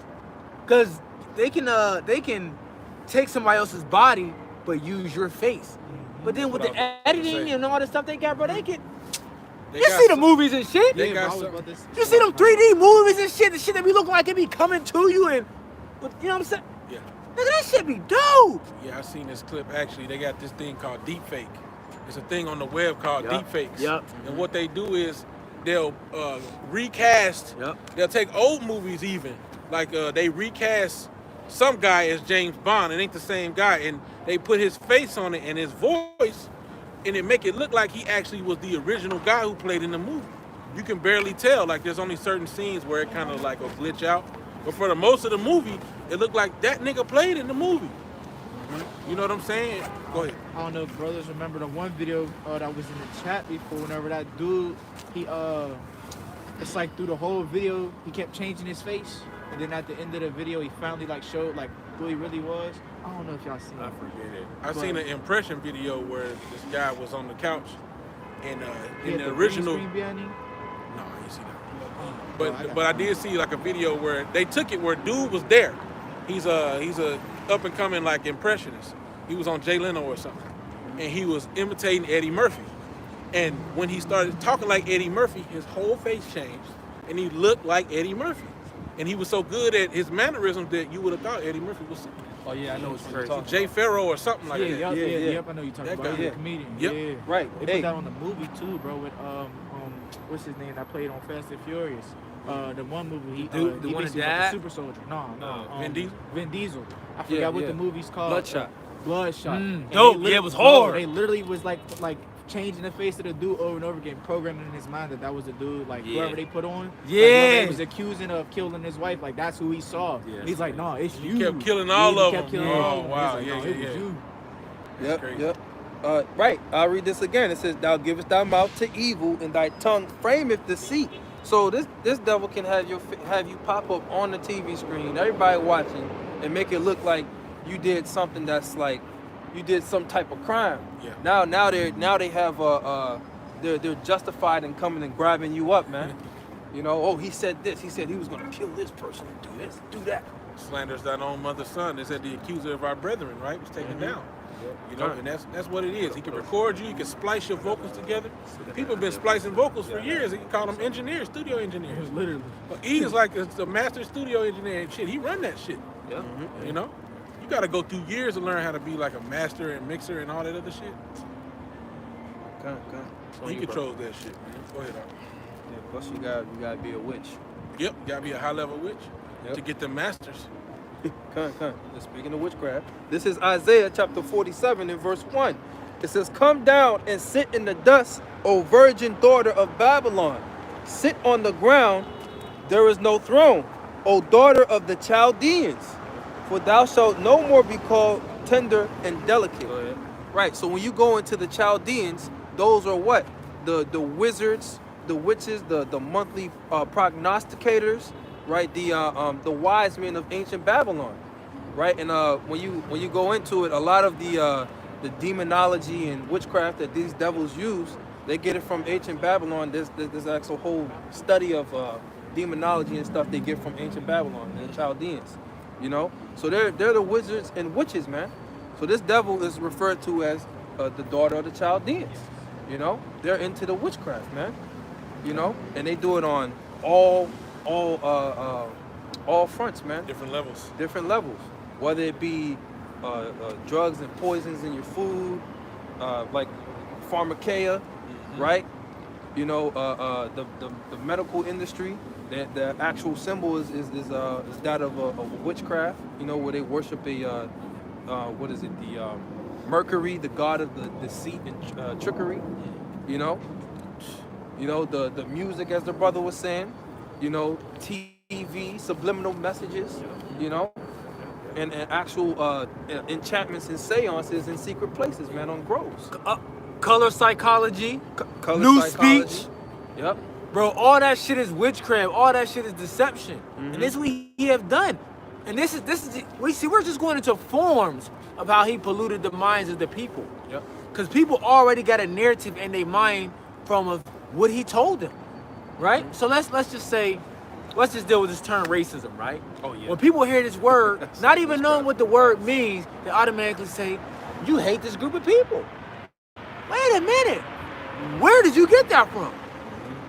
cause they can take somebody else's body but use your face. But then with That's the what I was about to editing say. and all the stuff they got, bro, they can. They You got see the some- movies and shit. They got I was some- about this. You see them 3D movies and shit. The shit that be looking like it be coming to you and, you know what I'm saying? Yeah. Nigga, that shit be dope. Yeah, I seen this clip. Actually, they got this thing called deepfake. It's a thing on the web called Yup. deepfakes. Yup. And what they do is they'll recast. Yup. They'll take old movies even. Like they recast some guy as James Bond. It ain't the same guy. And they put his face on it and his voice, and it make it look like he actually was the original guy who played in the movie. You can barely tell. Like there's only certain scenes where it kind of like will glitch out. But for the most of the movie, it looked like that nigga played in the movie. You know what I'm saying? Go ahead. I don't know if brothers remember the one video that was in the chat before. Whenever that dude, it's like through the whole video, he kept changing his face, and then at the end of the video, he finally like showed like who he really was. I don't know if y'all seen I it. forget it. I seen an impression video where this guy was on the couch, and He in had the green original. screen behind him. No, I didn't see that. Oh, I But I did see like a video where they took it where dude was there. He's a up and coming like impressionist. He was on Jay Leno or something, and he was imitating Eddie Murphy. And when he started talking like Eddie Murphy, his whole face changed, and he looked like Eddie Murphy. And he was so good at his mannerisms that you would have thought Eddie Murphy was Oh yeah, I know what you're Crazy. talking Jay Farrow or something like that. yeah, Yeah. yep, I know you talking That about. guy. He's Yeah. a comedian. Yep. Yeah. Right. They Hey. put that on the movie too, bro. With what's his name? That played on Fast and Furious. The one movie he The one he with basically like Dad? a super soldier. No, Vin Diesel? Vin Diesel. I Yeah, forgot what yeah. the movie's called. Bloodshot. Bloodshot. Mm, And dope. they Yeah, lit- it was bro, hard. They literally was like changing the face of the dude over and over again, programming in his mind that was the dude, like Yeah. whoever they put on. Like, Yeah. whoever they was accusing of killing his wife, like that's who he saw. Yeah. He's like, no, it's you. kept killing all he of kept them. killing Oh, all of them. wow. He's like, Yeah, no, it yeah, was yeah. you. Yep, crazy. yep. Right, I'll read this again. It says, "Thou givest thy mouth to evil, and thy tongue frameth deceit." So this devil can have you pop up on the TV screen, everybody watching, and make it look like you did something that's like you did some type of crime. Yeah. Now they have they're justified in coming and grabbing you up, man. You know, oh, he said this. He said he was gonna kill this person, do this, do that. Slanders thine own mother's son. They said the accuser of our brethren, right, was taken down. You know, and that's what it is. He can record you. He can splice your vocals together. People have been splicing vocals for years. He call them engineers, studio engineers. Literally. But he is like the master studio engineer and shit. He run that shit. Yeah. You know, you got to go through years to learn how to be like a master and mixer and all that other shit. Okay. He controls that shit, man. Go ahead, Art. Yeah, plus you gotta be a witch. Yep, you gotta be a high level witch Yep. to get the masters. Come. Speaking of witchcraft, this is Isaiah chapter 47 and verse 1. It says, "Come down and sit in the dust, O virgin daughter of Babylon. Sit on the ground, there is no throne, O daughter of the Chaldeans. For thou shalt no more be called tender and delicate." Right, so when you go into the Chaldeans, those are what? The wizards, the witches, the monthly prognosticators, right? The wise men of ancient Babylon, right? And when you go into it, a lot of the demonology and witchcraft that these devils use, they get it from ancient Babylon. There's actual whole study of demonology and stuff they get from ancient Babylon and the Chaldeans, you know. So they're the wizards and witches, man. So this devil is referred to as the daughter of the Chaldeans, you know. They're into the witchcraft, man, you know, and they do it on all fronts, man. Different levels. Different levels, whether it be drugs and poisons in your food, like pharmakeia, right? You know, the medical industry. The actual symbol is that of a witchcraft. You know, where they worship a what is it? The Mercury, the god of the deceit and trickery. You know, the music, as the brother was saying. You know, TV, subliminal messages. You know. And actual enchantments and seances in secret places, man, on groves. Color psychology, Color new psychology. speech. Yep. Bro, all that shit is witchcraft. All that shit is deception. Mhm. And this is what he have done. And this is we're just going into forms of how he polluted the minds of the people. Yep. Because people already got a narrative in their mind from of what he told them. Right? So let's just deal with this term racism, right? Oh, yeah. When people hear this word, not even knowing what the word means, they automatically say, you hate this group of people. Wait a minute. Where did you get that from?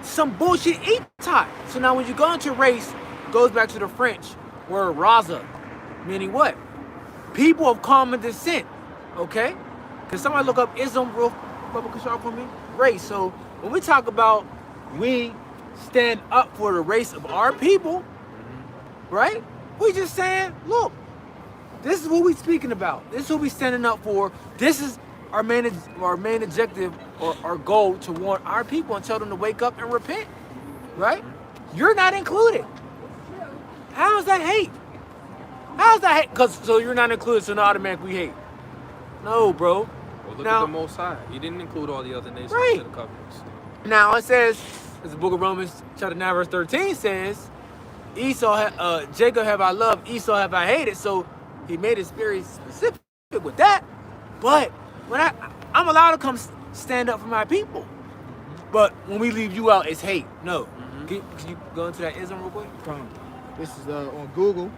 Some bullshit etat. So now when you go into race, it goes back to the French word raza, meaning what? People of common descent, okay? Can somebody look up ism real for me? Race. So when we talk about we stand up for the race of our people, right? We just saying, look, this is what we speaking about. This is what we standing up for. This is our main objective or our goal to warn our people and tell them to wake up and repent, right? You're not included. How is that hate? How's that hate? Cause so you're not included, so not automatically hate. No, bro. Well, look Now- at the Most High. He didn't include all the other nations Right. in the covenants. Now it says, as the book of Romans, chapter 9, verse 13 says, Jacob have I loved, Esau have I hated. So he made it very specific with that. But when I'm allowed to come stand up for my people. But when we leave you out, it's hate. No. Can you go into that ism real quick? This is on Google.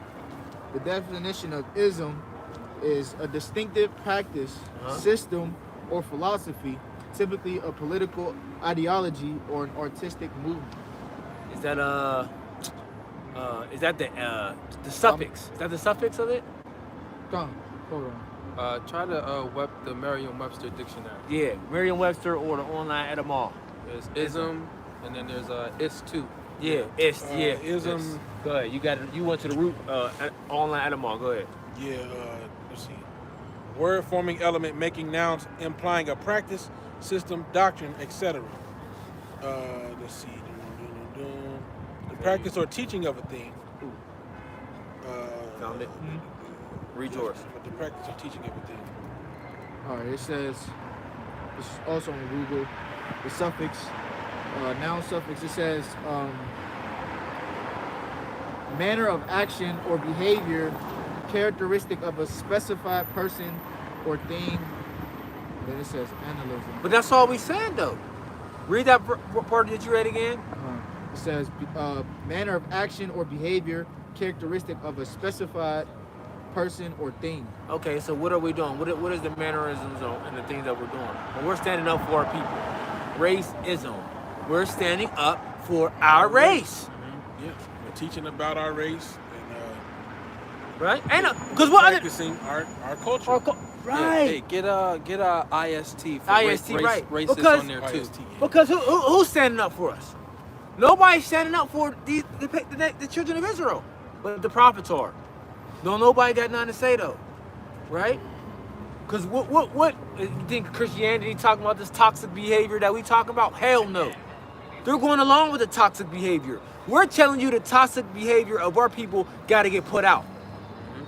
The definition of ism is a distinctive practice, system, or philosophy, typically a political ideology or an artistic movement. Is that the suffix? Is that the suffix of it? Come, hold on. Try the Merriam-Webster dictionary. Yeah, Merriam-Webster or the online etymology. There's ism, and then there's is too. Yeah, it's Ism. it's- Go ahead. You got it. You went to the root online etymology. Go ahead. Yeah, let's see. Word forming element making nouns implying a practice, system, doctrine, etc. Let's see. The practice or teaching of a thing. Found it. Read yours. But the practice or teaching of a thing. All right, it says, this is also on Google, the suffix, noun suffix, it says, manner of action or behavior characteristic of a specified person or thing. Then it says analysm. But that's all we said though. Read that part that you read again. It says manner of action or behavior characteristic of a specified person or thing. Okay, so what are we doing? What is the mannerisms and the things that we're doing? Well, we're standing up for our people. Racism. We're standing up for our race. Yeah, we're teaching about our race and Right? Ain't because what other practicing our culture. our co- Yeah, right. hey, get a IST for IST, race, right. racist Because- on there too. IST, yeah. Because who's standing up for us? Nobody's standing up for the children of Israel, but the prophets are. Don't nobody got nothing to say though, right? Because what you think Christianity talking about this toxic behavior that we talking about? Hell no. They're going along with the toxic behavior. We're telling you the toxic behavior of our people got to get put out.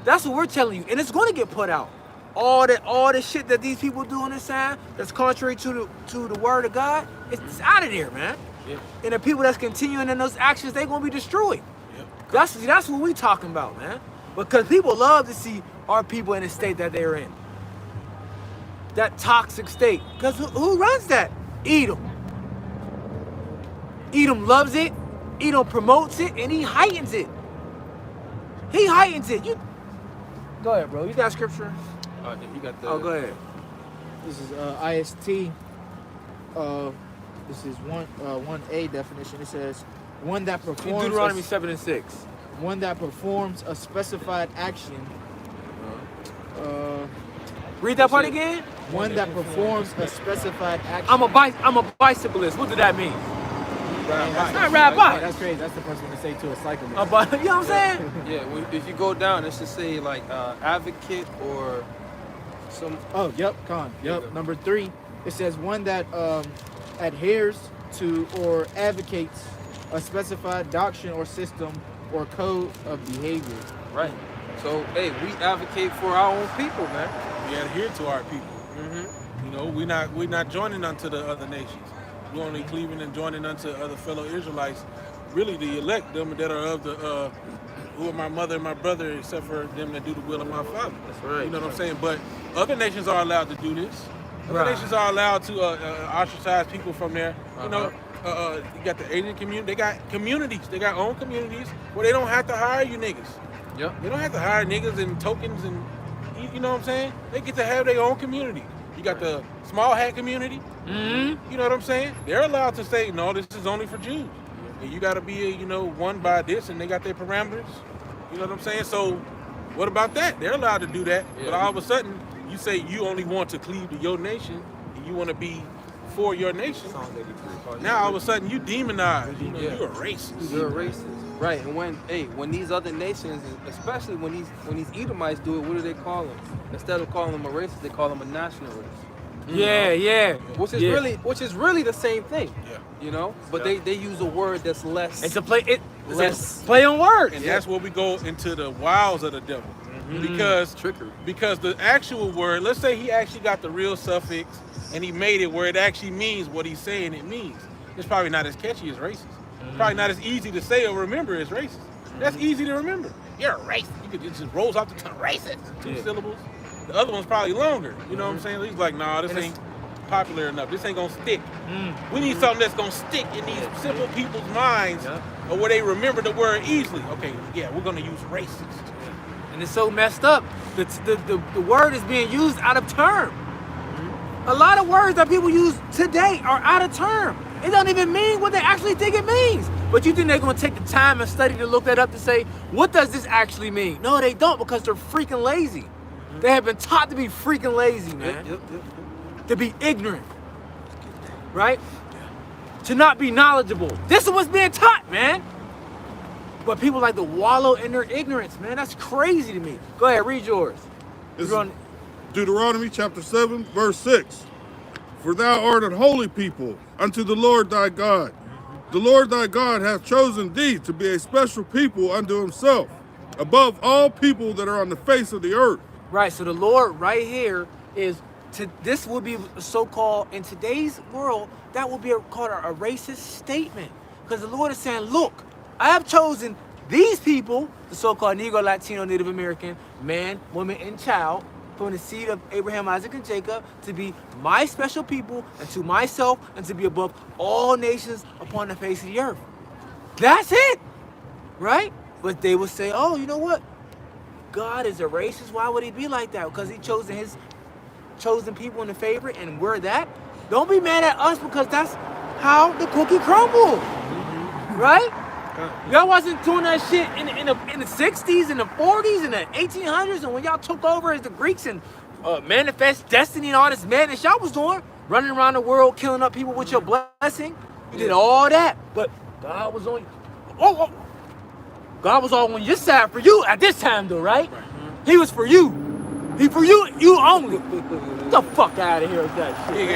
That's what we're telling you, and it's going to get put out. All the shit that these people do on this side that's contrary to the word of God, it's out of there, man. Yeah. And the people that's continuing in those actions, they're gonna be destroyed. Yep. That's what we talking about, man. Because people love to see our people in the state that they're in. That toxic state. Because who runs that? Edom. Edom loves it. Edom promotes it, and he heightens it. He heightens it. You go ahead, bro. You got scripture? You got the. Oh, go ahead. This is IST. This is 1A definition. It says one that performs Deuteronomy 7 and 6. one that performs a specified action. Read that part again. One that performs a specified action. I'm a bicyclist. What did that mean? That's not ride bike. That's crazy. That's the first one to say to a cyclist. You know what I'm saying? Yeah, if you go down, it should say like advocate or some. Oh, yep, con. Yep. Number 3, it says one that adheres to or advocates a specified doctrine or system or code of behavior. Right. So hey, we advocate for our own people, man. We adhere to our people. Mm-hmm. You know, we're not joining unto the other nations. We're only cleaving and joining unto other fellow Israelites. Really, the elect, them that are of the who are my mother and my brother, except for them that do the will of my Father. That's right. You know what I'm saying? But other nations are allowed to do this. Other Right. nations are allowed to ostracize people from there. You know, you got the Asian community. They got communities. They got own communities where they don't have to hire you niggas. Yep. They don't have to hire niggas and tokens and you know what I'm saying? They get to have their own community. You got the small hat community. Mm-hmm. You know what I'm saying? They're allowed to say, no, this is only for Jews. And you got to be, one by this, and they got their parameters. You know what I'm saying? So what about that? They're allowed to do that. Yeah. But all of a sudden, you say you only want to cleave to your nation, and you want to be for your nation. Now all of a sudden you demonize. Yeah. You're a racist. You're a racist. Right. And when these other nations, especially when these Edomites do it, what do they call them? Instead of calling them a racist, they call them a nationalist. Yeah. which is Yeah. really the same thing. Yeah. You know, but they use a word that's less. It's a play. Less. It's a play on words. And that's where we go into the wiles of the devil. Because trickery. Because the actual word, let's say he actually got the real suffix and he made it where it actually means what he's saying it means. It's probably not as catchy as racist. Probably not as easy to say or remember as racist. That's easy to remember. You're a racist. It just rolls off the tongue. Racist. Two syllables. The other one's probably longer. You know what I'm saying? He's like, nah, this ain't popular enough. This ain't gonna stick. We need something that's gonna stick in these simple people's minds, or where they remember the word easily. Okay, yeah, we're gonna use racist. And it's so messed up. The word is being used out of term. A lot of words that people use today are out of term. It don't even mean what they actually think it means. But you think they're gonna take the time and study to look that up to say, what does this actually mean? No, they don't, because they're freaking lazy. They have been taught to be freaking lazy, man. Yep. To be ignorant, right? To not be knowledgeable. This is what's being taught, man. But people like to wallow in their ignorance, man. That's crazy to me. Go ahead, read yours. This You're is on- Deuteronomy chapter 7, verse 6. For thou art an holy people unto the Lord thy God. The Lord thy God hath chosen thee to be a special people unto himself, above all people that are on the face of the earth. Right, so the Lord right here is, this would be so-called, in today's world, that would be called a racist statement. Because the Lord is saying, look, I have chosen these people, the so-called Negro, Latino, Native American, man, woman, and child, from the seed of Abraham, Isaac, and Jacob, to be my special people, and to myself, and to be above all nations upon the face of the earth. That's it, right? But they would say, oh, you know what? God is a racist. Why would he be like that? Because he chosen his chosen people in the favorite, and we're that. Don't be mad at us, because that's how the cookie crumbled, right? Y'all wasn't doing that shit in the 60s, in the 40s, in the 1800s, and when y'all took over as the Greeks and manifest destiny and all this madness y'all was doing, running around the world killing up people with your blessing. You did all that, but God was on. God was all on your side for you at this time, though, right? He was for you. He for you, you only. Get the fuck out of here with that shit. Yeah,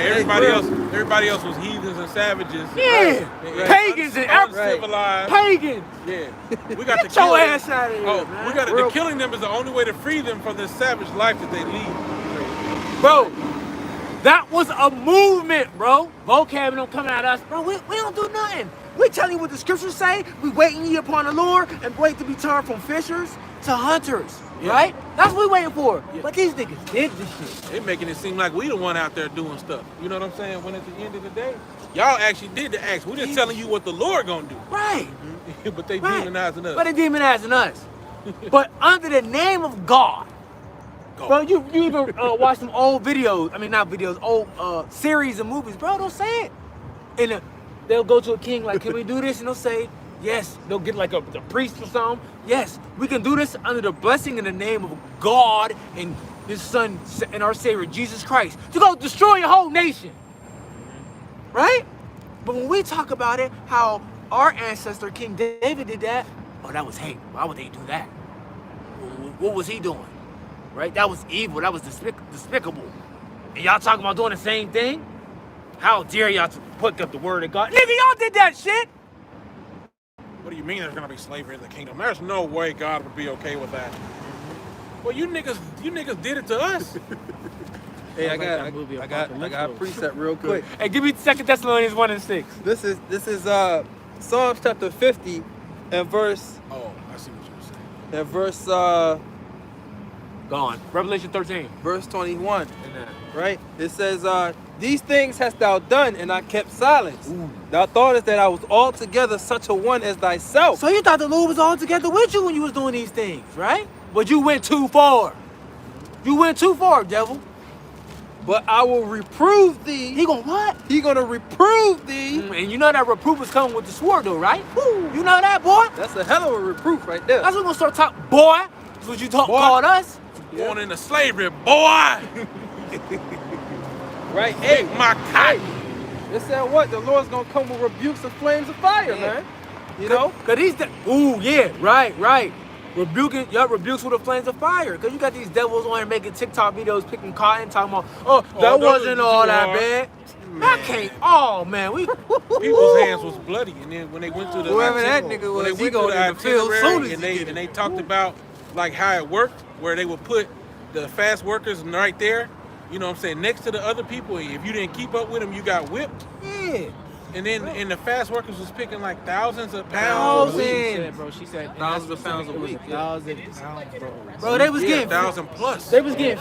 everybody else was heathens and savages. Yeah, Right? pagans and Uncivilized. pagans. Yeah, we got to Get kill your them. ass out of here, Oh, man. we got to killing them is the only way to free them from this savage life that they lead. Bro, that was a movement, bro. Vocab don't come at us, bro. We don't do nothing. We telling you what the scriptures say. We waiting ye upon the Lord and wait to be turned from fishers to hunters, right? That's what we waiting for. But these niggas did this shit. They making it seem like we the one out there doing stuff. You know what I'm saying? When at the end of the day, y'all actually did the acts. We're just telling you what the Lord gonna do. Right. But they Right. demonizing us. But they demonizing us. But under the name of God. Bro, you even watch some old videos. I mean, not videos, old series of movies. Bro, don't say it. And they'll go to a king like, can we do this? And they'll say, yes. They'll get like a priest or something. Yes, we can do this under the blessing in the name of God and his son and our Savior, Jesus Christ, to go destroy a whole nation. Right? But when we talk about it, how our ancestor, King David, did that, oh, that was hate. Why would they do that? What was he doing? Right? That was evil. That was despicable. And y'all talking about doing the same thing? How dare y'all to put up the word of God? Nigga, y'all did that shit. What do you mean there's gonna be slavery in the kingdom? There's no way God would be okay with that. Well, you niggas did it to us. Hey, I Sounds like that movie got a Apocalypse. preset real quick. Hey, give me 2 Thessalonians 1 and 6. This is Psalms chapter 50 and verse Oh, I see what you're saying. Gone. Revelation 13. verse 21. Right? It says, these things hast thou done, and I kept silence. Thou thoughtest that I was altogether such a one as thyself. So you thought the Lord was all together with you when you was doing these things, right? But you went too far. You went too far, devil. But I will reprove thee. He gonna what? He gonna reprove thee. And you know that reproof is coming with the sword, though, right? Woo. You know that, boy? That's a hell of a reproof right there. That's what we're gonna start talking, boy. That's what you called us. Going into slavery, boy. Right? Hey, My cotton. it said what? The Lord's gonna come with rebukes and flames of fire, man. You know? Cause these, ooh, yeah, right. Rebuking, yup, rebukes with the flames of fire. Because you got these devils on here making TikTok videos, picking cotton, talking about, oh, that wasn't all that bad. I can't, oh, man, we... People's hands was bloody, and then when they went to the Whoever that itinerary- nigga when they was, he went to gonna the get the field itinerary soon as and he they get and it. they talked about like how it worked, where they would put the fast workers right there, you know what I'm saying, next to the other people. If you didn't keep up with them, you got whipped. Yeah. And then and the fast workers was picking like thousands of pounds. Thousands. She said, bro, she said Thousands of pounds a it was week, 1,000 pounds, bro. Bro, they was Yeah, getting... 1,000 plus. They was getting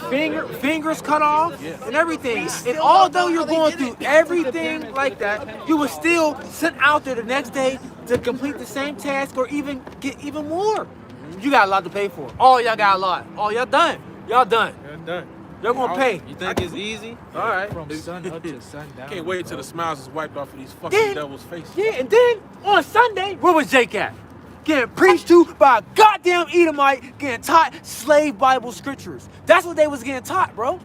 fingers cut off and everything. And although you're going through everything like that, you were still sent out there the next day to complete the same task or even get even more. You got a lot to pay for. Oh, y'all got a lot. Oh, y'all done. Y'all done. You're done. Y'all gonna pay. You think it's easy? All right. From sun up to sundown. Can't wait till the smiles is wiped off of these fucking Then- devils' faces. Yeah, and then on Sunday, where was Jake at? Getting preached to by a goddamn Edomite, getting taught slave Bible scriptures. That's what they was getting taught, bro.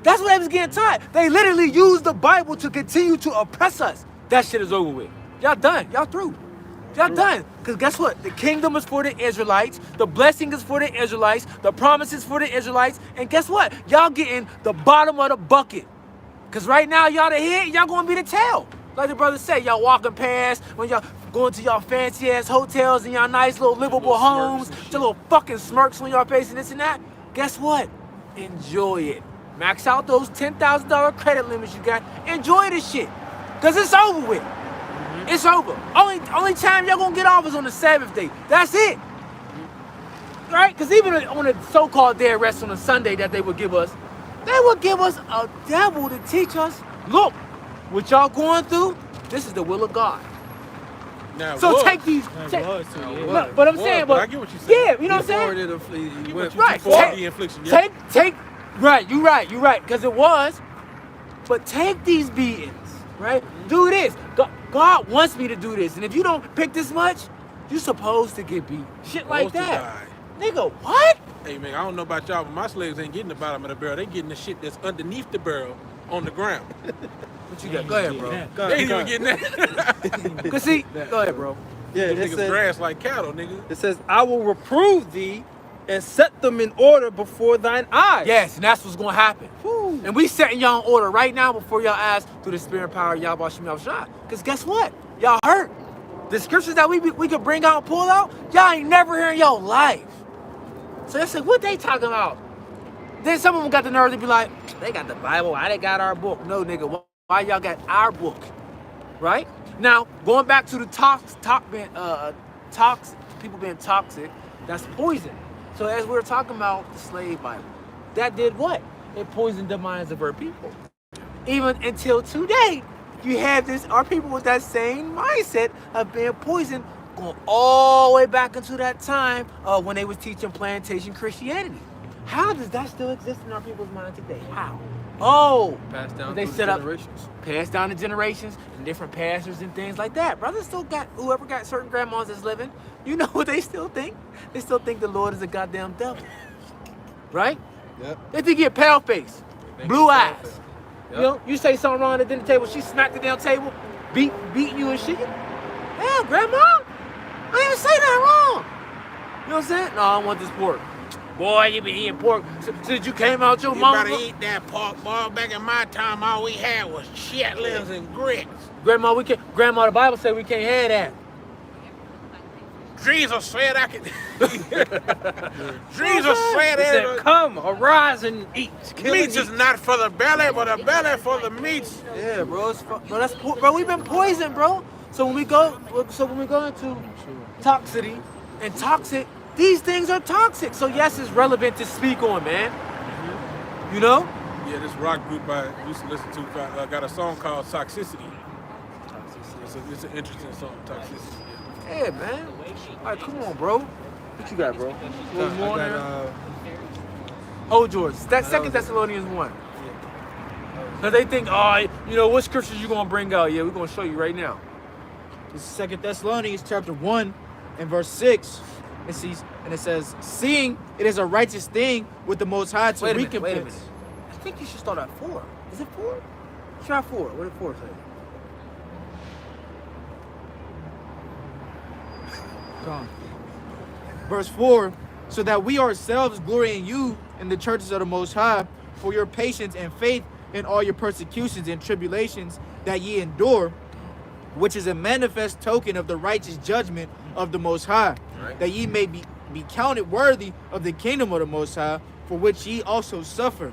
That's what they was getting taught. They literally used the Bible to continue to oppress us. That shit is over with. Y'all done. Y'all through. Y'all done. Because guess what? The kingdom is for the Israelites. The blessing is for the Israelites. The promises for the Israelites. And guess what? Y'all getting the bottom of the bucket. Because right now, y'all the head, y'all going to be the tail. Like the brother said, y'all walking past, when y'all going to y'all fancy-ass hotels and y'all nice little livable homes, your little fucking smirks on y'all face and this and that. Guess what? Enjoy it. Max out those $10,000 credit limits you got. Enjoy this shit. Because it's over with. It's over. Only time y'all gonna get off is on the Sabbath day. That's it. Right? Because even on the so-called day of rest on a Sunday that they would give us a devil to teach us, look, what y'all going through, this is the will of God. Now, So what? take these. That Take, was too, yeah. but I'm What? saying, But but I get what you're saying. yeah, you know what I'm saying? You went Right. For Take- the infliction, yeah. Take, right, you're right, because it was. But take these beatings, right? Do this. God wants me to do this. And if you don't pick this much, you're supposed to get beat. Shit like Supposed to that. Nigga, what? Hey man, I don't know about y'all, but my slaves ain't getting the bottom of the barrel. They getting the shit that's underneath the barrel on the ground. What you got? Go ahead, bro. Go They ain't ahead, even go getting that. Cause see, go ahead, bro. Yeah, Them it niggas says, grass like cattle, nigga. it says, I will reprove thee and set them in order before thine eyes. Yes, and that's what's gonna happen. Whew. And we setting y'all in order right now before y'all ask through the spirit and power of Yahweh Shem Shah. Cause guess what? Y'all hurt. The scriptures that we could bring out and pull out, y'all ain't never heard in your life. So they say, what they talking about? Then some of them got the nerve to be like, they got the Bible, why they got our book? No, nigga, why y'all got our book? Right? Now, going back to the people being toxic, that's poison. So as we were talking about the slave Bible, that did what? It poisoned the minds of our people. Even until today, you have our people with that same mindset of being poisoned, going all the way back into that time when they was teaching plantation Christianity. How does that still exist in our people's mind today? How? Oh, Passed down they through set the up, generations. passed down the generations and different pastors and things like that. Brothers still got, whoever got certain grandmas that's living, you know what they still think? They still think the Lord is a goddamn devil. Right? Yep. They think he a pale face, blue eyes. Yep. You know, you say something wrong at the dinner table, she smacked the damn table, beating you and shit. Damn, grandma, I didn't even say that wrong. You know what I'm saying? No, I don't want this pork. Boy, you been eating pork since you came out your You mama. better eat that pork, boy. Back in my time, all we had was chitlins and grits. Grandma, Grandma, the Bible said we can't have that. Jesus said I could. Jesus said It said, that come, arise and eat. Kill and meats is eat. not for the belly, but the belly for the meats. Yeah, bro. Bro, we've been poisoned, bro. So when we go into toxicity and toxic, these things are toxic. So yes, it's relevant to speak on, man. You know? Yeah, this rock group I used to listen to got a song called Toxicity. It's an interesting song, Toxicity. Yeah, man. All right, come on, bro. What you got, bro? I Little more got, there? Oh, George. That Second Thessalonians 1. Because they think, oh, you know, what scriptures you going to bring out? Yeah, we're going to show you right now. This is 2 Thessalonians chapter 1 and verse 6. And it says, seeing it is a righteous thing with the Most High to Wait a minute. recompense. I think you should start at 4. Is it 4? Try 4. What did 4 say? Come on. Verse 4, so that we ourselves glory in you in the churches of the Most High for your patience and faith in all your persecutions and tribulations that ye endure, which is a manifest token of the righteous judgment of the Most High, Right. that ye may be counted worthy of the kingdom of the Most High, for which ye also suffer,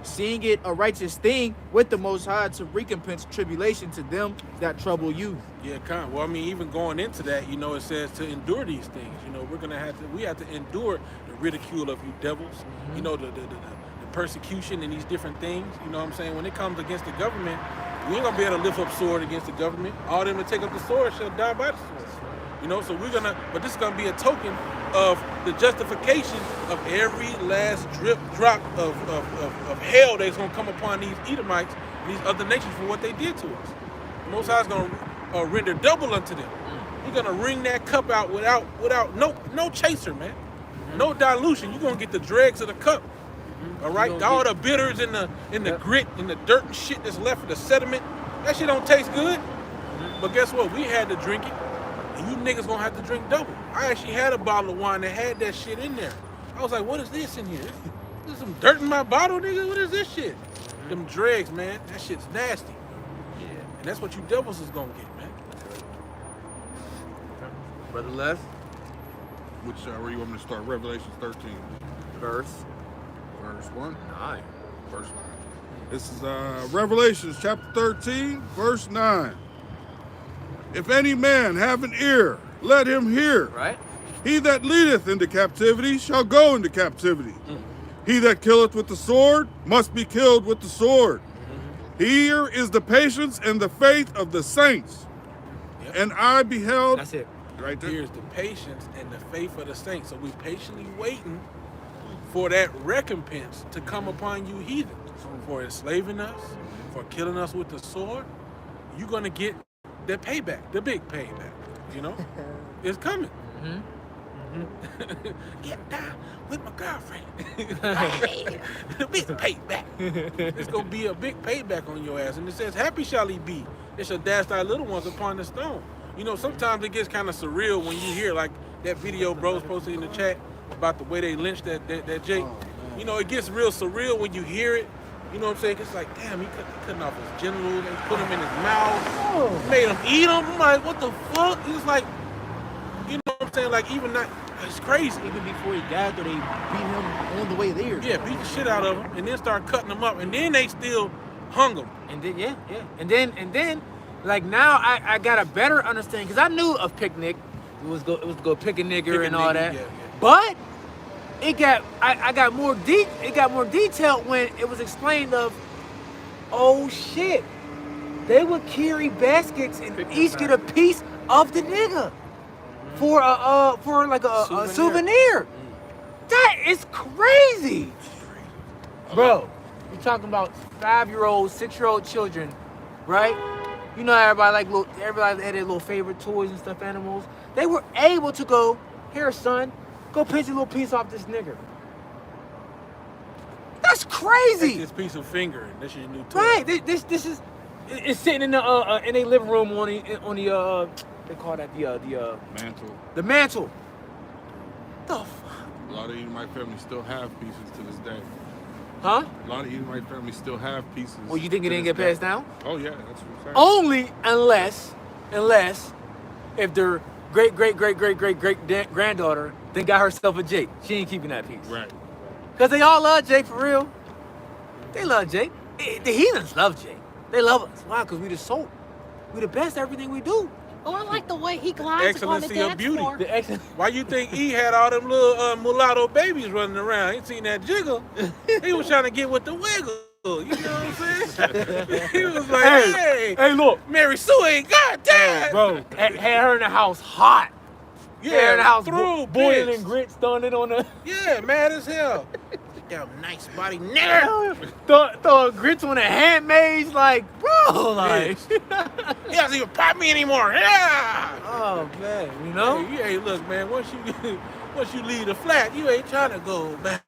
seeing it a righteous thing with the Most High to recompense tribulation to them that trouble you. Yeah, kind of. Well, I mean, even going into that, you know, it says to endure these things. You know, we have to endure the ridicule of you devils. You know, the persecution and these different things. You know what I'm saying? When it comes against the government, we ain't gonna be able to lift up sword against the government. All them that take up the sword shall die by the sword. You know, so but this is gonna be a token of the justification of every last drop of hell that's gonna come upon these Edomites, these other nations for what they did to us. The Most High is gonna render double unto them. He's gonna wring that cup out without no chaser, man. No dilution. You're gonna get the dregs of the cup. All right, all the bitters and the grit and the dirt and shit that's left of the sediment, that shit don't taste good. But guess what? We had to drink it, and you niggas gonna have to drink double. I actually had a bottle of wine that had that shit in there. I was like, what is this in here? There's some dirt in my bottle, nigga. What is this shit? Them dregs, man. That shit's nasty. Yeah. And that's what you devils is gonna get, man. Brother Les, Which where you want me to start? Revelation 13, verse verse 1. 9. Verse 9. This is Revelations chapter 13, verse 9. If any man have an ear, let him hear. Right? He that leadeth into captivity shall go into captivity. He that killeth with the sword must be killed with the sword. Here is the patience and the faith of the saints. Yep. And I beheld. That's it. Right there. Here's the patience and the faith of the saints. So we patiently waiting for that recompense to come upon you heathens. For enslaving us, for killing us with the sword. You're going to get the payback, the big payback. You know? It's coming. Get down with my girlfriend. The big payback. It's going to be a big payback on your ass. And it says, happy shall he be. It shall dash thy little ones upon the stone. You know, sometimes it gets kind of surreal when you hear like that video bro's posted in the chat about the way they lynched that Jake. You know, it gets real surreal when you hear it. You know what I'm saying? It's like, damn, he cutting off his genitals, they put him in his mouth, made him eat him. I'm like, what the fuck? It's like, you know what I'm saying? Like, even that, it's crazy. Even before he died, though, they beat him on the way there. Yeah, beat the shit out of him and then start cutting him up. And then they still hung him. And then and then like now I got a better understanding because I knew of picnic. It was go pick a nigger and all that. Yeah. But it got I got more detailed when it was explained of, oh shit, they would carry baskets and each get a piece of the nigga for like a souvenir. That is crazy, bro. You're talking about 5-year-old, 6-year-old children, right? You know everybody had their little favorite toys and stuffed animals. They were able to go, here son, go pinch a little piece off this nigger. That's crazy. Take this piece of finger and that's your new toy. Right. This is it's sitting in a living room on the they call that the Mantle. the mantle. The fuck? A lot of Edomite families still have pieces to this day. Huh? A lot of Edomite families still have pieces. Well, you think it to didn't this get day. passed down? Oh yeah, that's what I'm saying. Only unless if their great granddaughter then got herself a Jake. She ain't keeping that piece. Right. Cause they all love Jake for real. They love Jake. The heathens love Jake. They love us. Why? Cause we the soul. We the best at everything we do. Oh, I like the way he glides upon the Excellency of dance beauty. floor. The excellent. Why you think he had all them little mulatto babies running around? Ain't seen that jiggle. He was trying to get with the wiggle. You know what I'm saying? He was like, hey, Look, Mary Sue ain't goddamn. bro. Had her in the house hot. Had her in the house through, boiling bitch. grits, throwing it on the. Yeah, mad as hell. Damn nice body nigger. Throwing grits on the handmaids, like, bro, like. He doesn't even pop me anymore. Yeah. Oh man, you know. Hey, look, man. Once you leave the flat, you ain't trying to go back.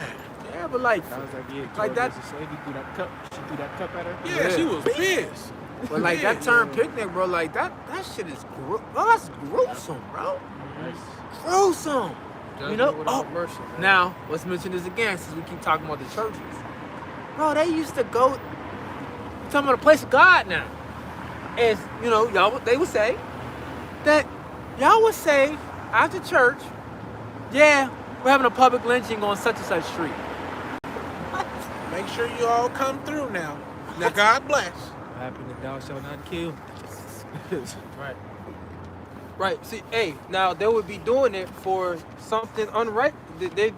Yeah, but like, I was like, yeah, like that. She threw that cup. She threw that cup at her. Yeah, she was pissed. But like that Yeah. term picnic, bro, like that shit is that's gruesome, bro. Gruesome. You know, Judgment without mercy, man. now let's mention this again since we keep talking about the churches. Bro, they used to go talking about the place of God now. As you know, they would say that y'all would say after church, yeah, we're having a public lynching on such and such street. Make sure you all come through now. Now, God bless. What happened to thou shalt not kill? Right. Right. See, hey, now they would be doing it for something unright. That'd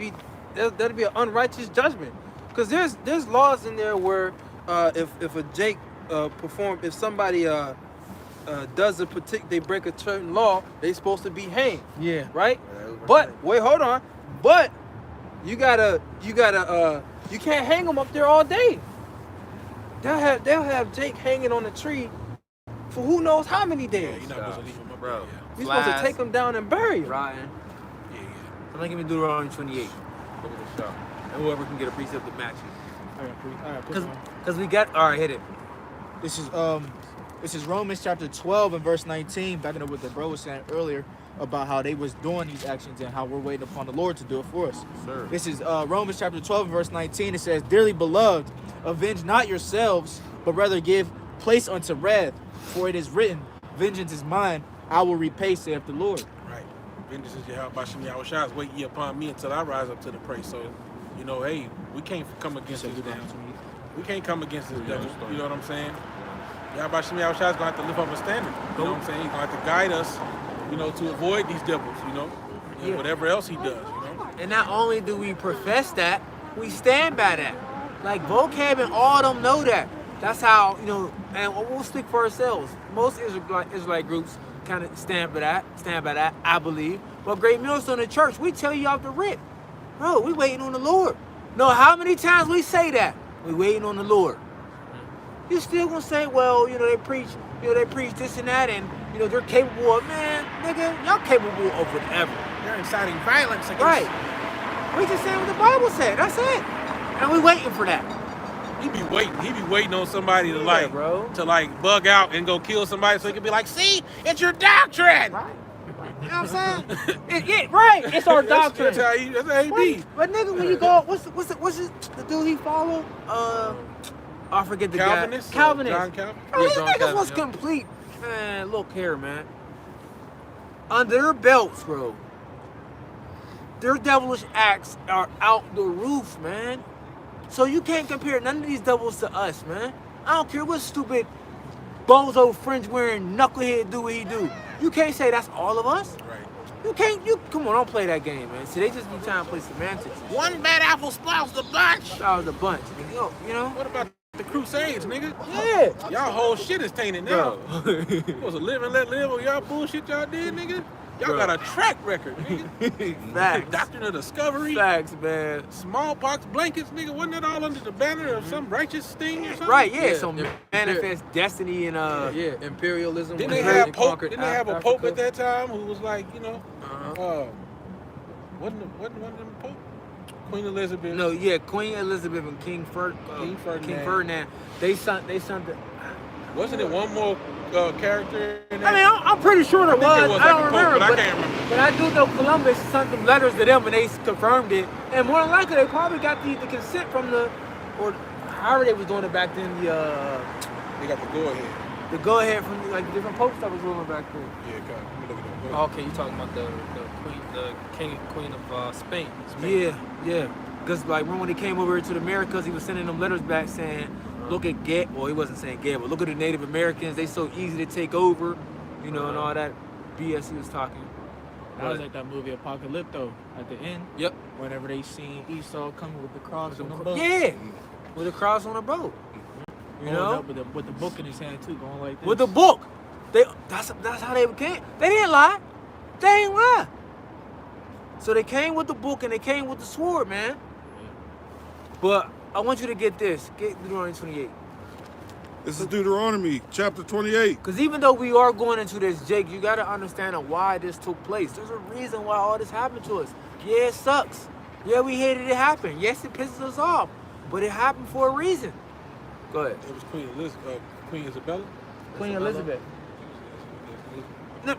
be an unrighteous judgment. Because there's laws in there where if a Jake if somebody does they break a certain law, they supposed to be hanged. Yeah. Right. But wait, hold on. But you gotta you can't hang them up there all day. They'll have Jake hanging on a tree for who knows how many days. You're not supposed to leave him up Bro. there. You're supposed to Flies. take them down and bury them. Rotten. Yeah, yeah. I'm not giving Deuteronomy 28. Look at the show. And whoever can get a precept that matches. All right, Because we got, all right, hit it. This is Romans chapter 12 and verse 19, backing up what the bro was saying earlier about how they was doing these actions and how we're waiting upon the Lord to do it for us. Sir. This is Romans chapter 12 and verse 19. It says, "Dearly beloved, avenge not yourselves, but rather give place unto wrath, for it is written, vengeance is mine, I will repay, saith the Lord." Right. Vengeance is Yahweh Bashem Yahushua. Wait ye upon me until I rise up to the praise. So, you know, hey, we can't come against this devil. We can't come against this devil. You know what I'm saying? Yahweh Bashem Yahushua is going to have to lift up a standard. You know what I'm saying? He's going to have to guide us, you know, to avoid these devils, you know, and Yeah. whatever else he does, you know. And not only do we profess that, we stand by that. Like vocab and all of them know that. That's how, you know, and we'll speak for ourselves. Most Israelite groups kind of stand by that, I believe. But Great Millstone in the church, we tell you off the rip, bro, we waiting on the Lord. No, how many times we say that? We waiting on the Lord. You still gonna say, well, you know, they preach this and that, and you know, they're capable of, man, nigga, y'all capable of whatever. They're inciting violence against. Right. We just saying what the Bible said. That's it. And we waiting for that. He be waiting on somebody to Yeah, bro. bug out and go kill somebody so he can be like, see, it's your doctrine. Right. You know what I'm saying? Right. It's our doctrine. That's how he be. But nigga, when you go, what's the dude he follow? I forget the Calvinist? guy. Calvinist. John Calvin? Bro, these John niggas Calvin, was yeah. complete. Man, look here, man. Under their belts, bro. Their devilish acts are out the roof, man. So you can't compare none of these devils to us, man. I don't care what stupid bozo fringe wearing knucklehead do what he do. You can't say that's all of us. Right. You come on, don't play that game, man. See, they just be trying to play semantics. One bad apple spoils the bunch. That was a bunch. You know? What about the Crusades, nigga? Yeah. Y'all whole shit is tainted now. Bro. You supposed to live and let live on y'all bullshit y'all did, nigga. Y'all Bro. got a track record, nigga. Facts. Doctrine of discovery. Facts, man. Smallpox blankets, nigga. Wasn't that all under the banner of some righteous thing or something? Right, yeah. Yeah, So yeah. manifest destiny and Yeah, imperialism. Didn't when they Britain have Pope? conquered Didn't they have a Pope Africa. at that time who was like, you know, Uh-huh. wasn't one of them Pope? Queen Elizabeth. No, yeah, Queen Elizabeth and King Ferdinand. They sent the. Wasn't it one more character in I that? mean, I'm pretty sure there I think there was. was I like don't a Pope, remember, but I can't remember. But I do know Columbus sent them letters to them, and they confirmed it. And more than likely, they probably got the consent from or however they was doing it back then. They got the go ahead. The go ahead from like the different popes that was ruling back then. Yeah, God, let me look at that. Go Oh, ahead. okay, you talking about the queen of Spain. Yeah. Because like remember when he came over to the Americas, he was sending them letters back saying, look at well, he wasn't saying Gab, but look at the Native Americans. They so easy to take over, you know, and all that BS he was talking. That was like that movie Apocalypto at the end. Yep. Whenever they seen Esau coming with the cross on the boat. Yeah, with a cross on a boat. You Going know, up with the book in his hand too, going like this. with the book. That's how they came. They didn't lie. They ain't lie. So they came with the book and they came with the sword, man. But I want you to get this. Get Deuteronomy 28. This is Deuteronomy chapter 28. Because even though we are going into this, Jake, you got to understand why this took place. There's a reason why all this happened to us. Yeah, it sucks. Yeah, we hated it happen. Yes, it pisses us off. But it happened for a reason. Go ahead. It was Queen Isabella. Queen Elizabeth. No,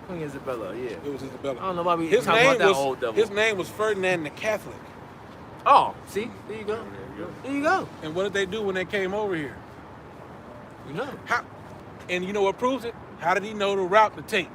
Queen Isabella, yeah. It was Isabella. I don't know why we His talking name about that was old devil. his name was Ferdinand the Catholic. Oh, see? There you go. There you go. And what did they do when they came over here? You know. How? And you know what proves it? How did he know the route to take?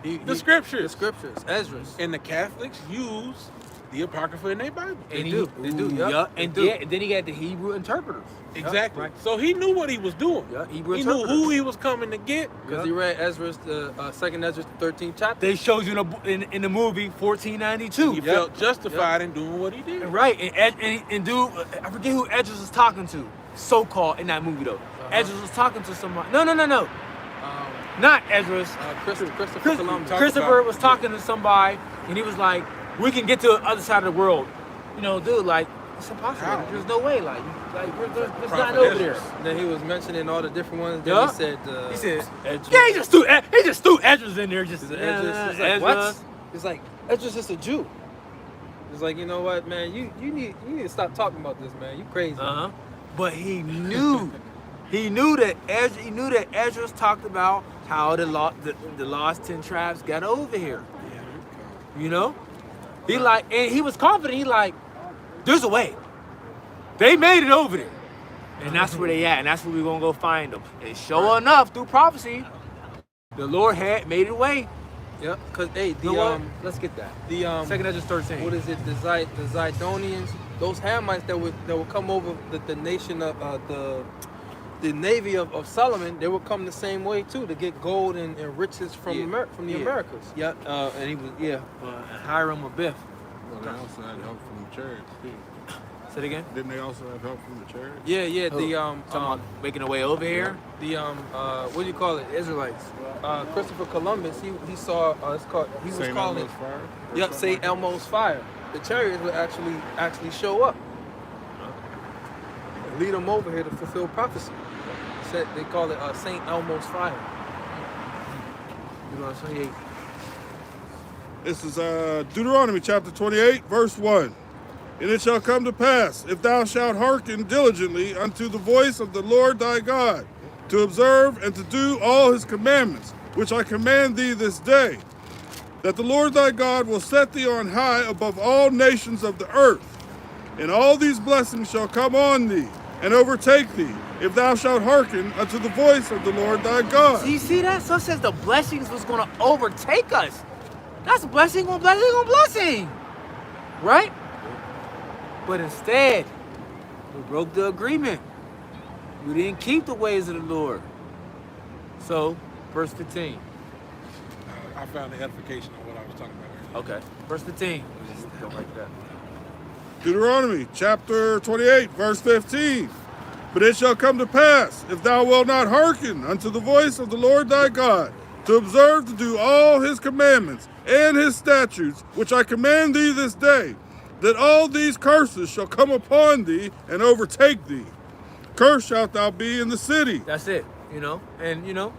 The scriptures. The scriptures, Ezra's. And the Catholics use the Apocrypha in their Bible. They do. Yup. Yeah. And, They do. and then he got the Hebrew interpreters. Exactly. right. So he knew what he was doing. Yeah, Hebrew He knew interpreters. who he was coming to get. Because he read Ezra's, the second Ezra's, the 13th chapter. They showed you in the movie 1492. He felt justified in doing what he did. Right, and dude, I forget who Edris was talking to, so-called in that movie though. Edris was talking to somebody. No, not Edris. Christopher Columbus. Christopher was talking to somebody, and he was like, "We can get to the other side of the world." You know, dude, like it's impossible. How? There's no way. Like there's Prophet nothing over there. Ezra. Then he was mentioning all the different ones. Then Yeah. he said, He said, Ezra. "Yeah, he just threw Edris in there, just He said, Ezra. He's like, Ezra. what? He's like, Ezra's just a Jew. He's like, you know what, man? You need to stop talking about this, man. You crazy. Uh-huh. But he knew, he knew that Ezra's talked about how the lost 10 tribes got over here. You know, he like, and he was confident. He like, there's a way. They made it over there, and that's where they at, and that's where we're gonna go find them. And sure enough, through prophecy, the Lord had made a way. Yep. Cause hey, You know what? Let's get that. the Second Ezra 13. what is it? The Zidonians, those Hamites that would come over the nation of the navy of Solomon. They would come the same way too to get gold and riches from Yeah. the Americas. Yeah, and he was Hiram Abiff. Well, they also had help from the chariots too. Say it again. Didn't they also have help from the chariots? Yeah, yeah. Who? Talking about making a way over here. What do you call it? Israelites. Christopher Columbus. He saw. It's called. He was St. calling. Elmo's Fire? Yep, St. Elmo's Fire. The chariots would actually show up, and lead them over here to fulfill prophecy. They call it St. Elmo's Fire. Deuteronomy 28. This is Deuteronomy chapter 28, verse 1. And it shall come to pass, if thou shalt hearken diligently unto the voice of the Lord thy God, to observe and to do all his commandments, which I command thee this day, that the Lord thy God will set thee on high above all nations of the earth. And all these blessings shall come on thee, and overtake thee, if thou shalt hearken unto the voice of the Lord thy God. So you see that? So it says the blessings was going to overtake us. That's blessing on blessing on blessing. Right? But instead, we broke the agreement. We didn't keep the ways of the Lord. So, verse 15. I found the edification on what I was talking about earlier. Okay. Verse 15. Don't like that. Deuteronomy chapter 28, verse 15. But it shall come to pass, if thou wilt not hearken unto the voice of the Lord thy God, to observe to do all his commandments and his statutes, which I command thee this day, that all these curses shall come upon thee and overtake thee. Cursed shalt thou be in the city. That's it, you know? And, you know,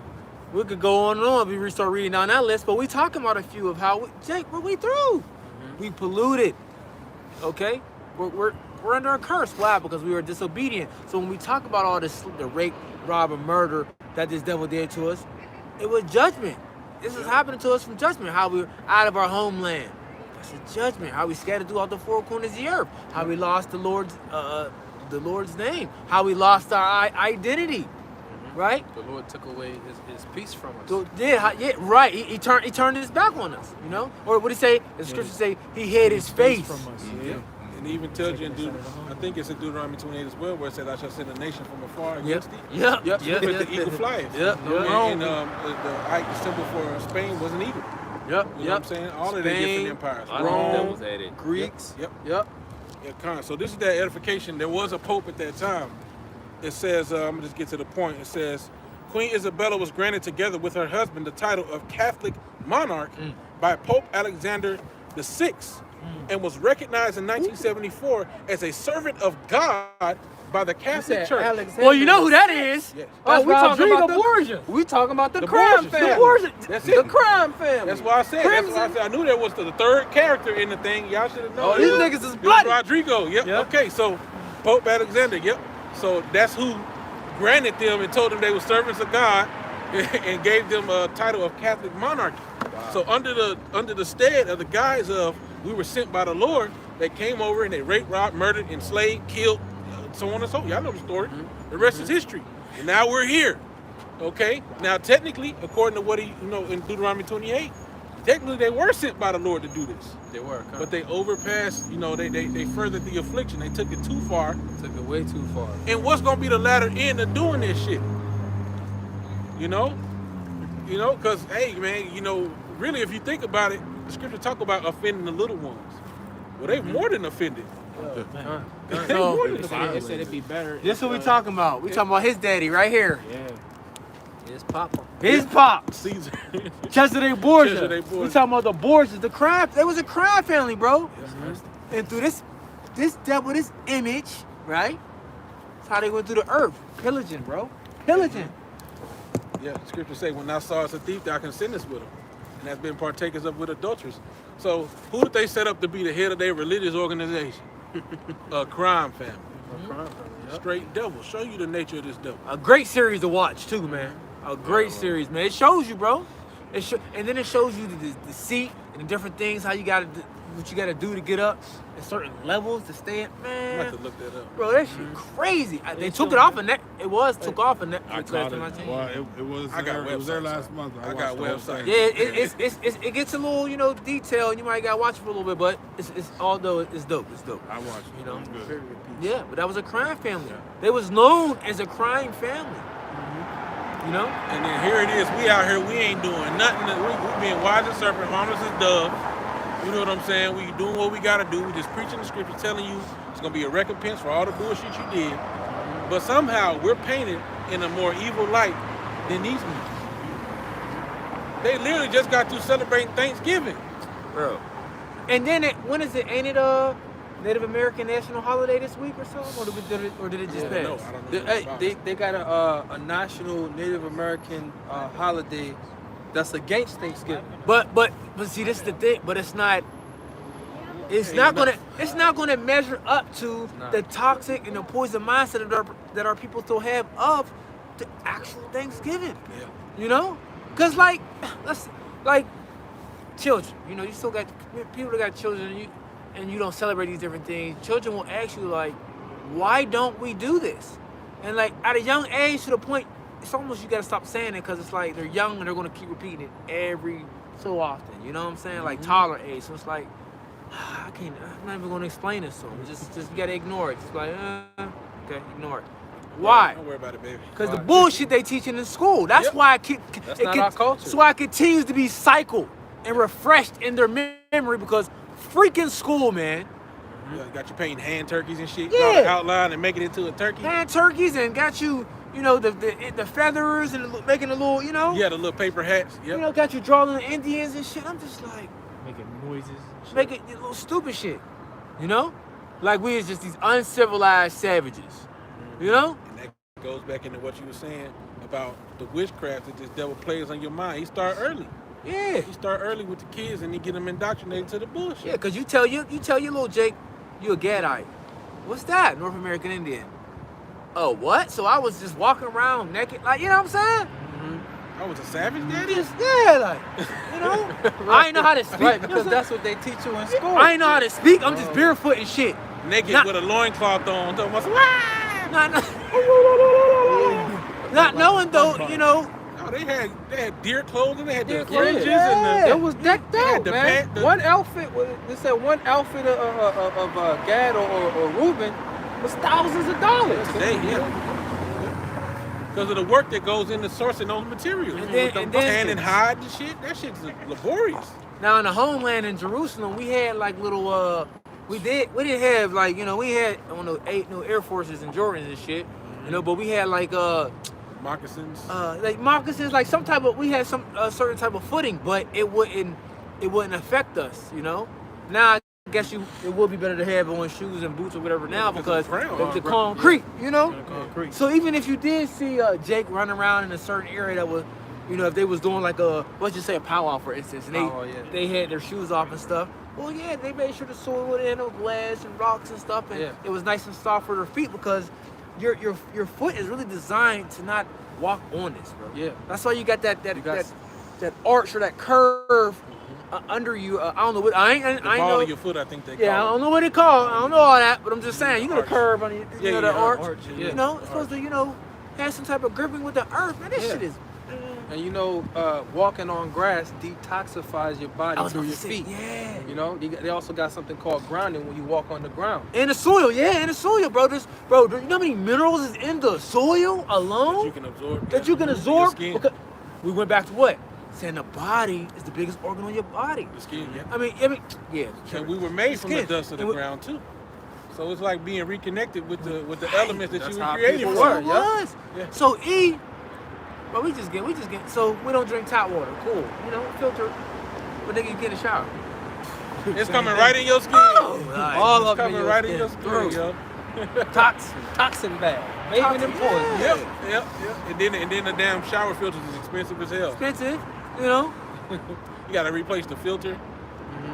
we could go on and on if we start reading down that list, but we talking about a few of how, Jake, what we through? We polluted, okay? We're under a curse. Why? Because we were disobedient. So when we talk about all this, the rape, rob, and murder that this devil did to us, it was judgment. This is happening to us from judgment, how we were out of our homeland. That's a judgment. How we scattered throughout the four corners of the earth. How we lost the Lord's name. How we lost our identity. Right? The Lord took away his peace from us. So yeah, right. He turned his back on us. You know, or what did he say? The scriptures say he hid his face from us. Yeah. And he even tells you in I think it's in Deuteronomy 28 as well, where it said, "I shall send a nation from afar against thee." Yep. Yep. Yep. With the eagle flies. Yep. And the symbol for Spain was an eagle. Yep. You know what I'm saying? All of the different empires. Rome, added. Greeks. Yep. Yep. Yeah, kind of. So this is that edification. There was a pope at that time. It says, I'm gonna just get to the point. It says, Queen Isabella was granted together with her husband the title of Catholic monarch by Pope Alexander VI, and was recognized in 1974 as a servant of God by the Catholic Church. Well, you know who that is? Yes. That's we talking Rodrigo about the Borgia. We talking about the The crime Borgias. family. The Borgias. That's The it. crime family. That's why I said. That's why I said. I knew there was the third character in the thing. Y'all should have known. Oh, these it. niggas is It was bloody. Rodrigo. Yep. Yep. Okay. So Pope Alexander. Yep. So that's who granted them and told them they were servants of God and gave them a title of Catholic monarchy. So under the stead of the guise of we were sent by the Lord, they came over and they raped, robbed, murdered, enslaved, killed, so on and so on. Y'all know the story. The rest is history. And now we're here. Okay? Now technically, according to what he, in Deuteronomy 28, technically they were sent by the Lord to do this. They were. But they overpassed, they furthered the affliction. They took it too far. Took it way too far. And what's gonna be the latter end of doing this shit? Because hey man, really if you think about it, the scripture talk about offending the little ones. Well, they've more than offended. They more than It offended. said it'd be better. This what we talking about. We talking about his daddy right here. Yeah. It's Papa. His pops. Caesar. Cesare Borgia. Cesare Borgia. We talking about the Borgias, the crime. They was a crime family, bro. And through this image, right? That's how they went through the earth. Pillaging, bro. Pillaging. Yeah, the scripture say, when thou sawest a thief, thou consentest with him. And that's been partakers of with adulterers. So who did they set up to be the head of their religious organization? A crime family. Straight devil. Show you the nature of this devil. A great series to watch too, man. A great series, man. It shows you, bro. And then it shows you the deceit and the different things, what you gotta do to get up at certain levels to stay in. I'm Man, about to look that up. bro, that shit crazy. They took it off of net. It took off of Netflix. I last caught time I it. checked. Well, it was I got there. It was there websites. last month. I got watched the whole websites. thing. Yeah, it gets a little, detail, and you might gotta watch it for a little bit, but it's although it's dope. It's dope. I watched it. You know? It was good. Yeah, but that was a crime family. They was known as a crime family. You know? And then here it is. We out here. We ain't doing nothing. We being wise as serpent, harmless as dove. You know what I'm saying? We doing what we gotta do. We just preaching the scripture, telling you it's gonna be a recompense for all the bullshit you did. But somehow we're painted in a more evil light than these men. They literally just got through celebrating Thanksgiving. Bro. And then when is it? Ain't it Native American national holiday this week or something? Or did it just pass? No, I don't know. nothing about it. They got a national Native American holiday that's against Thanksgiving. But see, this is the thing. But it's not. It's not gonna measure up to the toxic and the poison mindset that our people still have of the actual Thanksgiving. Yeah. You know, cause children. You still got people that got children, and you don't celebrate these different things. Children will ask you why don't we do this? And at a young age, to the point, it's almost you gotta stop saying it because it's they're young and they're gonna keep repeating it every so often. You know what I'm saying? Toddler age. So it's I'm not even gonna explain this to them. Just you gotta ignore it. Just okay, ignore it. Why? Don't worry about it, baby. Because the bullshit they teaching in school. That's why That's not our culture. That's why it continues to be cycled and refreshed in their memory because freaking school, man. You got you painting hand turkeys and shit. Yeah. Draw the outline and make it into a turkey. Hand turkeys and got you, the feathers and making a little, Yeah, the little paper hats. Yep. got you drawing the Indians and shit. I'm just Making noises. making little stupid shit. We is just these uncivilized savages. And that goes back into what you were saying about the witchcraft that this devil plays on your mind. He start early. Yeah. He start early with the kids and he get them indoctrinated to the bullshit. Yeah, because you tell your little Jake, you a Gadite. What's that? North American Indian. Oh, what? So I was just walking around naked, you know what I'm saying? I was a savage daddy. I ain't know how to speak. Right, because that's what they teach you in school. I ain't know how to speak. I'm just barefoot and shit. Naked Not- with a loincloth on. Talking about, Not knowing though, No, they had deer clothing. They had the Yeah, fringes yeah. and It was decked They had out, the man. pant- the- One outfit, they said one outfit of Gad or Reuben was thousands of dollars. today, yeah. Because of the work that goes into sourcing those materials. And then- With the and then- tan and hide and shit. That shit's laborious. Now in the homeland in Jerusalem, we had little we didn't have we had Air Forces and Jordans and shit, but we had Moccasins. moccasins, we had some certain type of footing, but it wouldn't affect us, Now I guess it would be better to have on shoes and boots or whatever now because of the concrete, Concrete. So even if you did see Jake run around in a certain area that was, if they was doing let's just say a powwow for instance, and Powwow, yeah. they had their shoes off and stuff. Well, yeah, they made sure the soil would have no glass and rocks and stuff, and Yeah. it was nice and soft for their feet because your foot is really designed to not walk on this, bro. Yeah. That's why you got that You got- that arch or that curve under you. I don't know what I ain't The I ain't ball know. of your foot, I think they Yeah, I call don't know what it called. I don't know all that, but I'm just saying, you got a Arch. curve on you, Yeah, know, the yeah, arch. arch, yeah. You know, it's supposed to, have some type of gripping with the earth. Man, this Yeah. shit is. And walking on grass detoxifies your body I was through about your to say, feet. yeah. They also got something called grounding when you walk on the ground. In the soil, in the soil, bro. Do you know how many minerals is in the soil alone? that you can absorb. That you can Your absorb. skin. Because we went back to what? Saying the body is the biggest organ on your body. The skin, yeah. I mean, yeah. And we were made from the Skin. dust of the And we- ground too. So it's like being reconnected with the elements that That's you were how created people from. were. It yeah. was. Yeah. So but we just get. So we don't drink tap water. Cool. Filter. But nigga, you get in the shower. It's coming right in your skin. All It's up coming in right your in your skin. skin, yo. Toxin bag. Bathing in poison. Yep, yep. And then the damn shower filters is expensive as hell. Expensive. You gotta replace the filter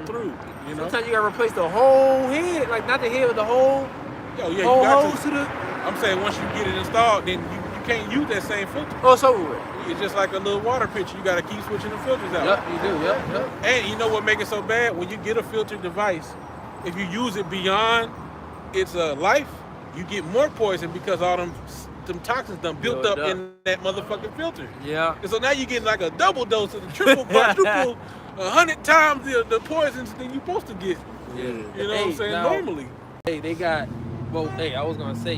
through, Sometimes you gotta replace the whole head, like not the head, but the whole Yo, yeah, you whole got hose to. to the. I'm saying once you get it installed, then you can't use that same filter. Oh, it's over with. It's just like a little water pitcher. You gotta keep switching the filters out. Yep, you do. Yep. And you know what make it so bad? When you get a filtered device, if you use it beyond its life, you get more poison because all them toxins done built Built up up. in that motherfucking filter. Yeah. And so now you're getting like a double dose of the triple, quadruple, 100 times the poisons than you're supposed to get. Yeah. You know what I'm Hey, saying? now- Normally. Hey, they got. Well, hey, I was gonna say,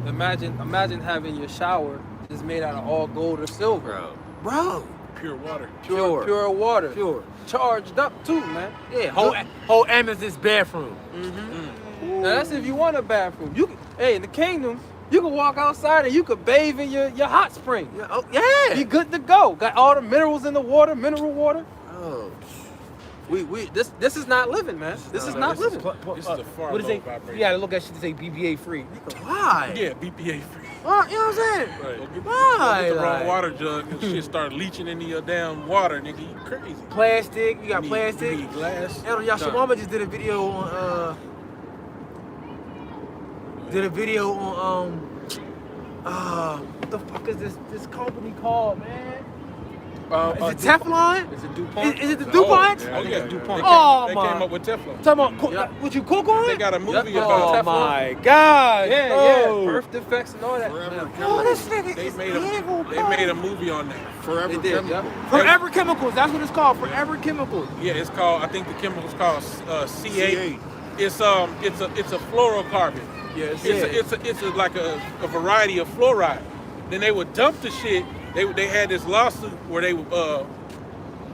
imagine having your shower is made out of all gold or silver. Bro. Pure water. Pure water. Pure. Charged up too, man. Yeah. Whole amethyst bathroom. Now that's if you want a bathroom. In the kingdom, you can walk outside and you could bathe in your hot spring. Yeah. Oh, yeah. Be good to go. Got all the minerals in the water, mineral water. Oh. This is not living, man. This is not living. This is a far What is low it? vibration. You gotta look at shit to say BPA free. Nigga, why? Yeah, BPA free. Well, you know what I'm saying? Right. Go get Why? the wrong Like- water jug and shit start leaching into your damn water, nigga. You crazy. Plastic. You got You plastic. need glass. Yashimama just did a video on what the fuck is this company called, man? Is it Teflon? Is it DuPont? Is it the DuPont? Oh, yeah. DuPont. They came up with Teflon. Talking about Yep. what you cook on? They got a movie Yep. about Oh Teflon. my god! Yeah, oh. birth defects and all that. Forever Oh, this chemicals. nigga They is made evil, a bro. they made a movie on that. Forever They did, chemicals. Forever Chemicals. That's what it's called. Forever Chemicals. Yeah, it's called. I think the chemical's called C8. C8. It's a fluorocarbon. Yeah, It's like a variety of fluoride. Then they would dump the shit. They had this lawsuit where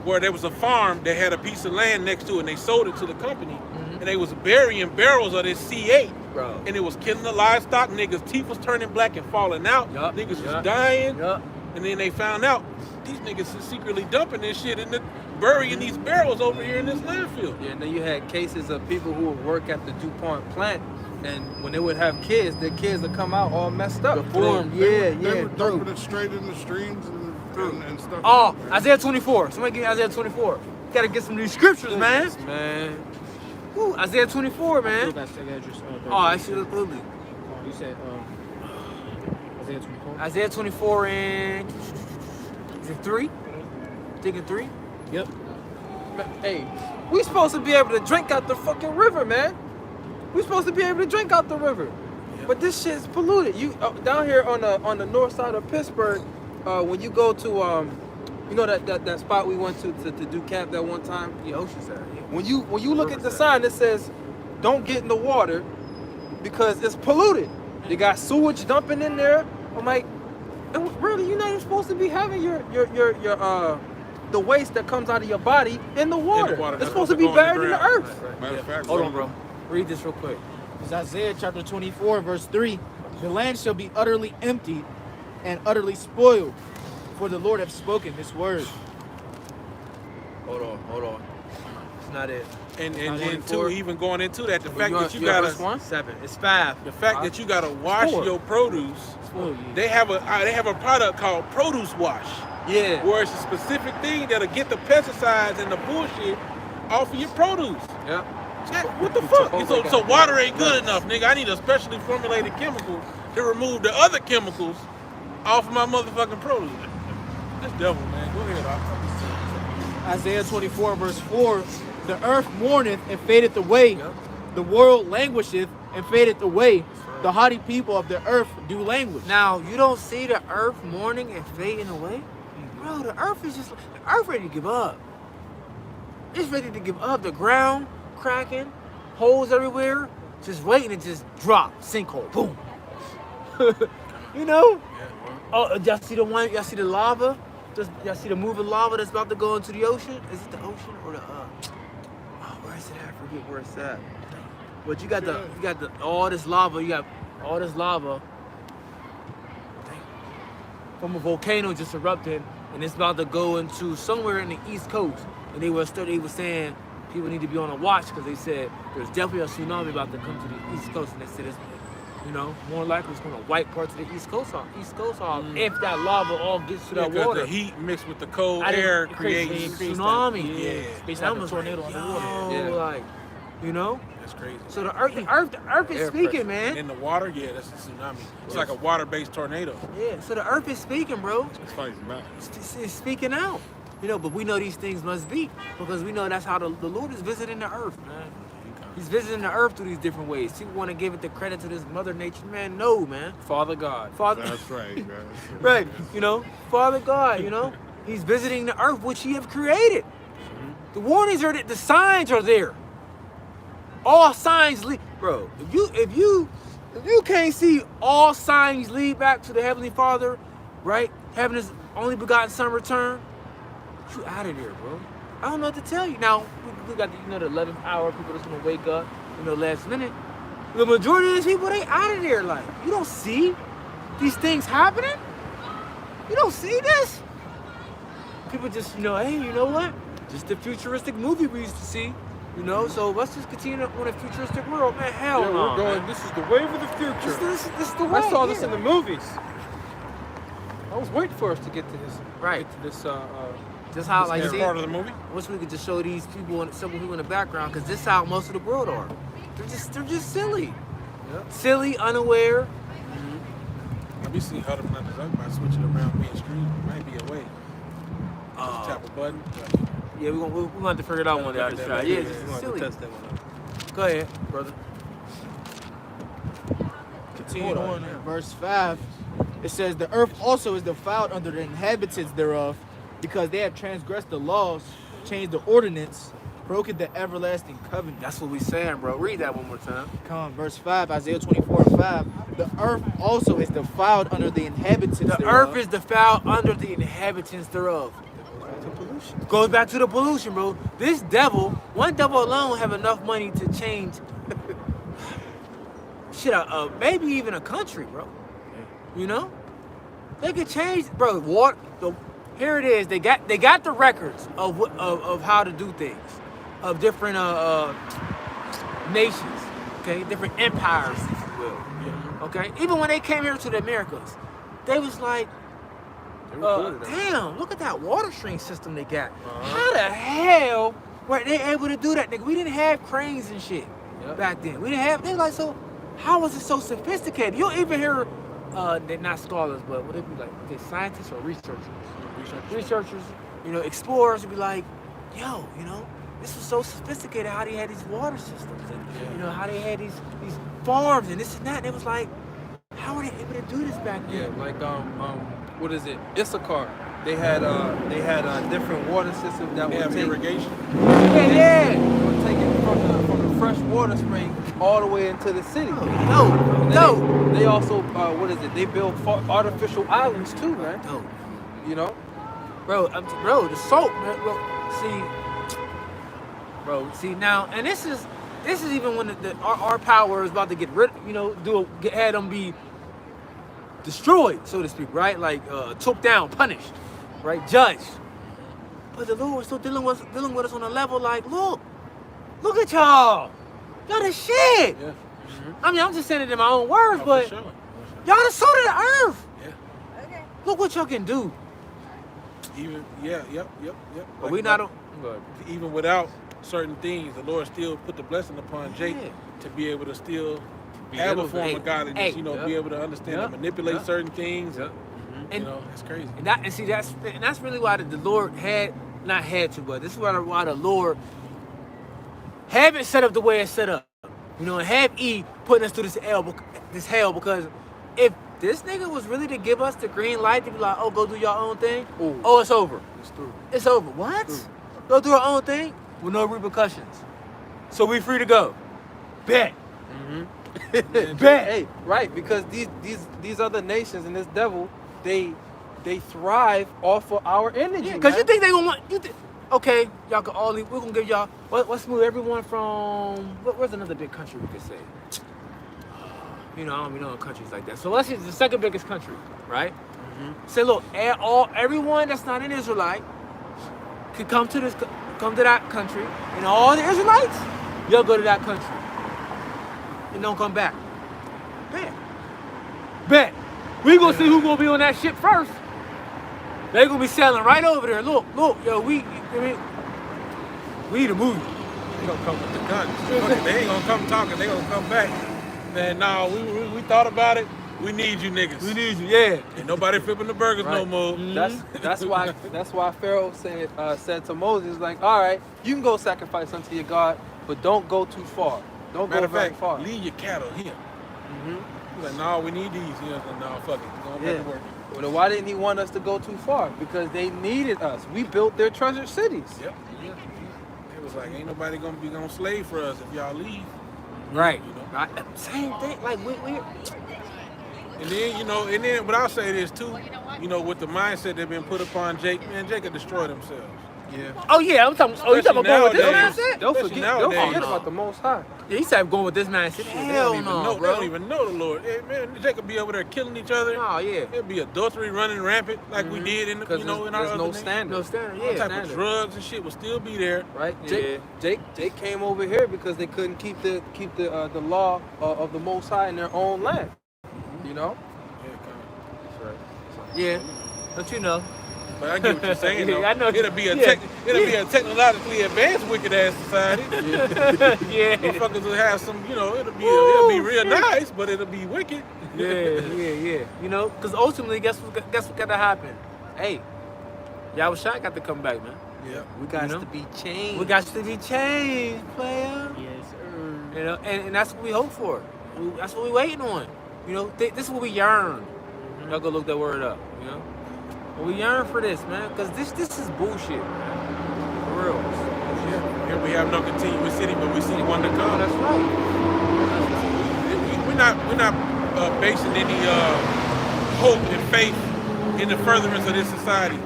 where there was a farm that had a piece of land next to it, and they sold it to the company, and they was burying barrels of this C8, Bro. and it was killing the livestock. Niggas' teeth was turning black and falling out. Yup, Niggas yup, was dying, yup. and then they found out these niggas is secretly dumping this shit and burying these barrels over here in this landfill. Yeah, and then you had cases of people who would work at the DuPont plant, and when they would have kids, their kids would come out all messed up. Deformed. They Yeah. were dumping it straight in the streams and stuff. Oh, Isaiah 24. Somebody get Isaiah 24. Gotta get some new scriptures, man. Man, Woo, Isaiah 24, man. Look, I said address. Oh, I should have lovely. You said Isaiah 24. Isaiah 24 and is it 3? Thinking 3? Yep. hey, we supposed to be able to drink out the fucking river, man. We supposed to be able to drink out the river, but this shit's polluted. You down here on the north side of Pittsburgh, when you go to that spot we went to do camp that one time. Yeah, Oceanside. Yeah. When you look at the sign that says, "Don't get in the water," because it's polluted. They got sewage dumping in there. I'm like, really, you're not even supposed to be having your the waste that comes out of your body in the water. water. It's That's supposed to supposed be to go in the buried in the ground. earth. Matter of fact, Hold on, bro. Read this real quick. It's Isaiah chapter 24, verse 3. The land shall be utterly emptied and utterly spoiled, for the Lord hath spoken this word. Hold on. It's not it. And then 24. too, even going into that, the fact you that you on gotta verse 1? 7. It's 5. the fact that you gotta wash 4. your produce. Oh, They have a product called Produce Wash, Yeah. where it's a specific thing that'll get the pesticides and the bullshit off of your produce. Yep. Jack, what the fuck? So water ain't good enough, nigga. I need a specially formulated chemical to remove the other chemicals off of my motherfucking produce. This devil, man. Go ahead, Doc. Isaiah 24 verse 4, the earth mourneth and fadeth away. The world languisheth and fadeth away. The haughty people of the earth do languish. Now, you don't see the earth mourning and fading away? Bro, the earth is just, the earth ready to give up. It's ready to give up. The ground cracking, holes everywhere, just waiting to just drop, sinkhole, boom. You know? Oh, y'all see the one, y'all see the lava? Y'all see the moving lava that's about to go into the ocean? Is it the ocean or the, where is it at? I forget where it's at. But you got all this lava, from a volcano just erupting, and it's about to go into somewhere in the East Coast. And they were saying people need to be on a watch because they said there's definitely a tsunami about to come to the East Coast, and they said it's, you know, more likely it's going to wipe parts of the East Coast off. If that lava all gets to that Because water. the heat mixed with the cold air creates tsunami. Yeah. It's like a tornado underwater. Yeah. Like, you know. That's crazy. So the earth is Air speaking, pressure. man. In the water, yeah, that's a tsunami. It's like a water-based tornado. Yeah. So the earth is speaking, bro. It's fighting back. It's speaking out. You know, but we know these things must be because we know that's how the Lord is visiting the earth, man. He's visiting the earth through these different ways. People want to give it the credit to this Mother Nature, man. No, man. Father God. Father, That's right, guys. right? You know, Father God. You know, He's visiting the earth which He have created. The warnings are, the signs are there. All signs lead, bro. If you can't see all signs lead back to the Heavenly Father, right? Having His only begotten Son return, you out of there, bro. I don't know what to tell you. Now we got the, the 11th hour people that's gonna wake up, last minute. The majority of these people, they out of there. Like, you don't see these things happening. You don't see this. People just, hey, you know what? Just the futuristic movie we used to see. So let's just continue on a futuristic world, man. Hell Yeah, no, we're going. man. This is the wave of the future. This is the way. I saw this yeah. in the movies. I was waiting for us to get to this. Right. Get to this. Just how, like, That's see, part of the movie. wish we could just show these people, some people in the background, because this is how most of the world are. They're just silly. Yep. Silly, unaware. Let me see how the numbers. I might switch it around midstream. Might be a way. Just tap a button. Yeah, we're gonna have to figure it out one day. I'll just try. Yeah, it's we're just gonna silly. test that one out. Go ahead, brother. Continue on in verse 5. It says, the earth also is defiled under the inhabitants thereof, because they have transgressed the laws, changed the ordinance, broken the everlasting covenant. That's what we saying, bro. Read that one more time. Come on, verse 5, Isaiah 24:5. The earth also is defiled under the inhabitants The thereof. earth is defiled under the inhabitants thereof. Goes back to the pollution, bro. This devil, one devil alone, have enough money to change shit, maybe even a country, bro. They could change, bro. Here it is. They got the records of how to do things, of different nations, okay, different empires, if you will. Okay, even when they came here to the Americas, they was like, damn, look at that water stream system they got. How the hell were they able to do that, nigga? We didn't have cranes and shit back then. We didn't have. They like, so how was it so sophisticated? You'll even hear. They're not scholars, but would it be like scientists or researchers? Researchers, explorers would be like, yo, this was so sophisticated how they had these water systems and how they had these farms and this and that. And it was like, how were they able to do this back Yeah, then? like what is it? Issachar. They had different water systems that They would have take irrigation. Yeah. would take it from the fresh water spring all the way into the city. No. They also They build artificial islands too, man. No. Bro, the salt, man. See now, and this is even when our power is about to get rid, had them be destroyed, so to speak, right? Like took down, punished, right? Judged. But the Lord was still dealing with us on a level like, look at y'all the shit. Yeah. I mean, I'm just saying it in my own words, but For sure. y'all the salt of the earth. Yeah. Okay. Look what y'all can do. Even yep. But we not. Even without certain things, the Lord still put the blessing upon Jake to be able to still have a form of godliness. hey, be able to understand and manipulate certain things. And- you know, that's crazy. And see that's really why the Lord not had to, but this is why the Lord have it set up the way it's set up. You know, and have E putting us through this hell, because if this nigga was really to give us the green light to be like, oh, go do your own thing, Ooh. oh, it's over. It's through. It's over. What? True. Go do our own thing with no repercussions. So we free to go. Bet. Bet. Hey, right, because these other nations and this devil, they thrive off of our energy. Yeah, because you man. think they gonna want you. Okay, y'all can all leave. We're gonna give y'all. Let's move everyone from. Where's another big country we could say? You know, I don't even know countries like that. So let's say the second biggest country, right? Say, look, everyone that's not an Israelite could come to that country, and all the Israelites, you'll go to that country, and don't come back. Bet. We gonna see who's gonna be on that ship first. They gonna be sailing right over there. Look, yo, we need to move. They gonna come with the guns. Fuck it, they ain't gonna come talking. They gonna come back. Man, nah, we thought about it. We need you niggas. We need you, yeah. Ain't nobody flipping the burgers no Right. more. That's why Pharaoh said to Moses, like, all right, you can go sacrifice unto your God, but don't go too far. Don't Matter go of very fact, far. leave your cattle here. He's like, nah, we need these. He was like, nah, fuck it. We're gonna make it work. Well, then why didn't he want us to go too far? Because they needed us. We built their treasured cities. Yep. It was like, ain't nobody gonna slave for us if y'all leave. Right. You know? Right. Same thing. Like we And then, you know, and then, but I'll say this too, you know, with the mindset that been put upon Jake, man, Jake could destroy themselves. Yeah. Oh yeah, I'm talking. Oh, you talking about going with this Nowadays. mindset? They'll Especially forget nowadays. about the Most High. Yeah, he said going with this mindset. They Hell don't even no, know, bro. They don't even know the Lord. Hey, man, Jake could be over there killing each other. Oh yeah. There'll be adultery running rampant like we did in, Because you know, in our there's other no nation. standard. No standard. All Yeah. type standard. of drugs and shit will still be there. Right? Yeah. Jake came over here because they couldn't keep the law of the Most High in their own land. You know? Yeah. Don't you know? But I get what you're saying. Yeah, though. I know. It'll be a Yeah. be a technologically advanced wicked ass society. Yeah. Motherfuckers will have some, you know, it'll be real nice, but it'll be wicked. Yeah. You know, because ultimately, guess what got to happen? Hey, Yahweh Shai got to come back, man. Yeah. We got You know? to be changed. We got to be changed, player. Yes, sir. You know, and that's what we hope for. That's what we waiting on. You know, this is what we yearn. Y'all go look that word up. You know, but we yearn for this, man, because this is bullshit, man. For real. Yeah. Here we have no continuous city, but we see one to Oh, come. that's right. We're not basing any hope and faith in the furtherance of this society.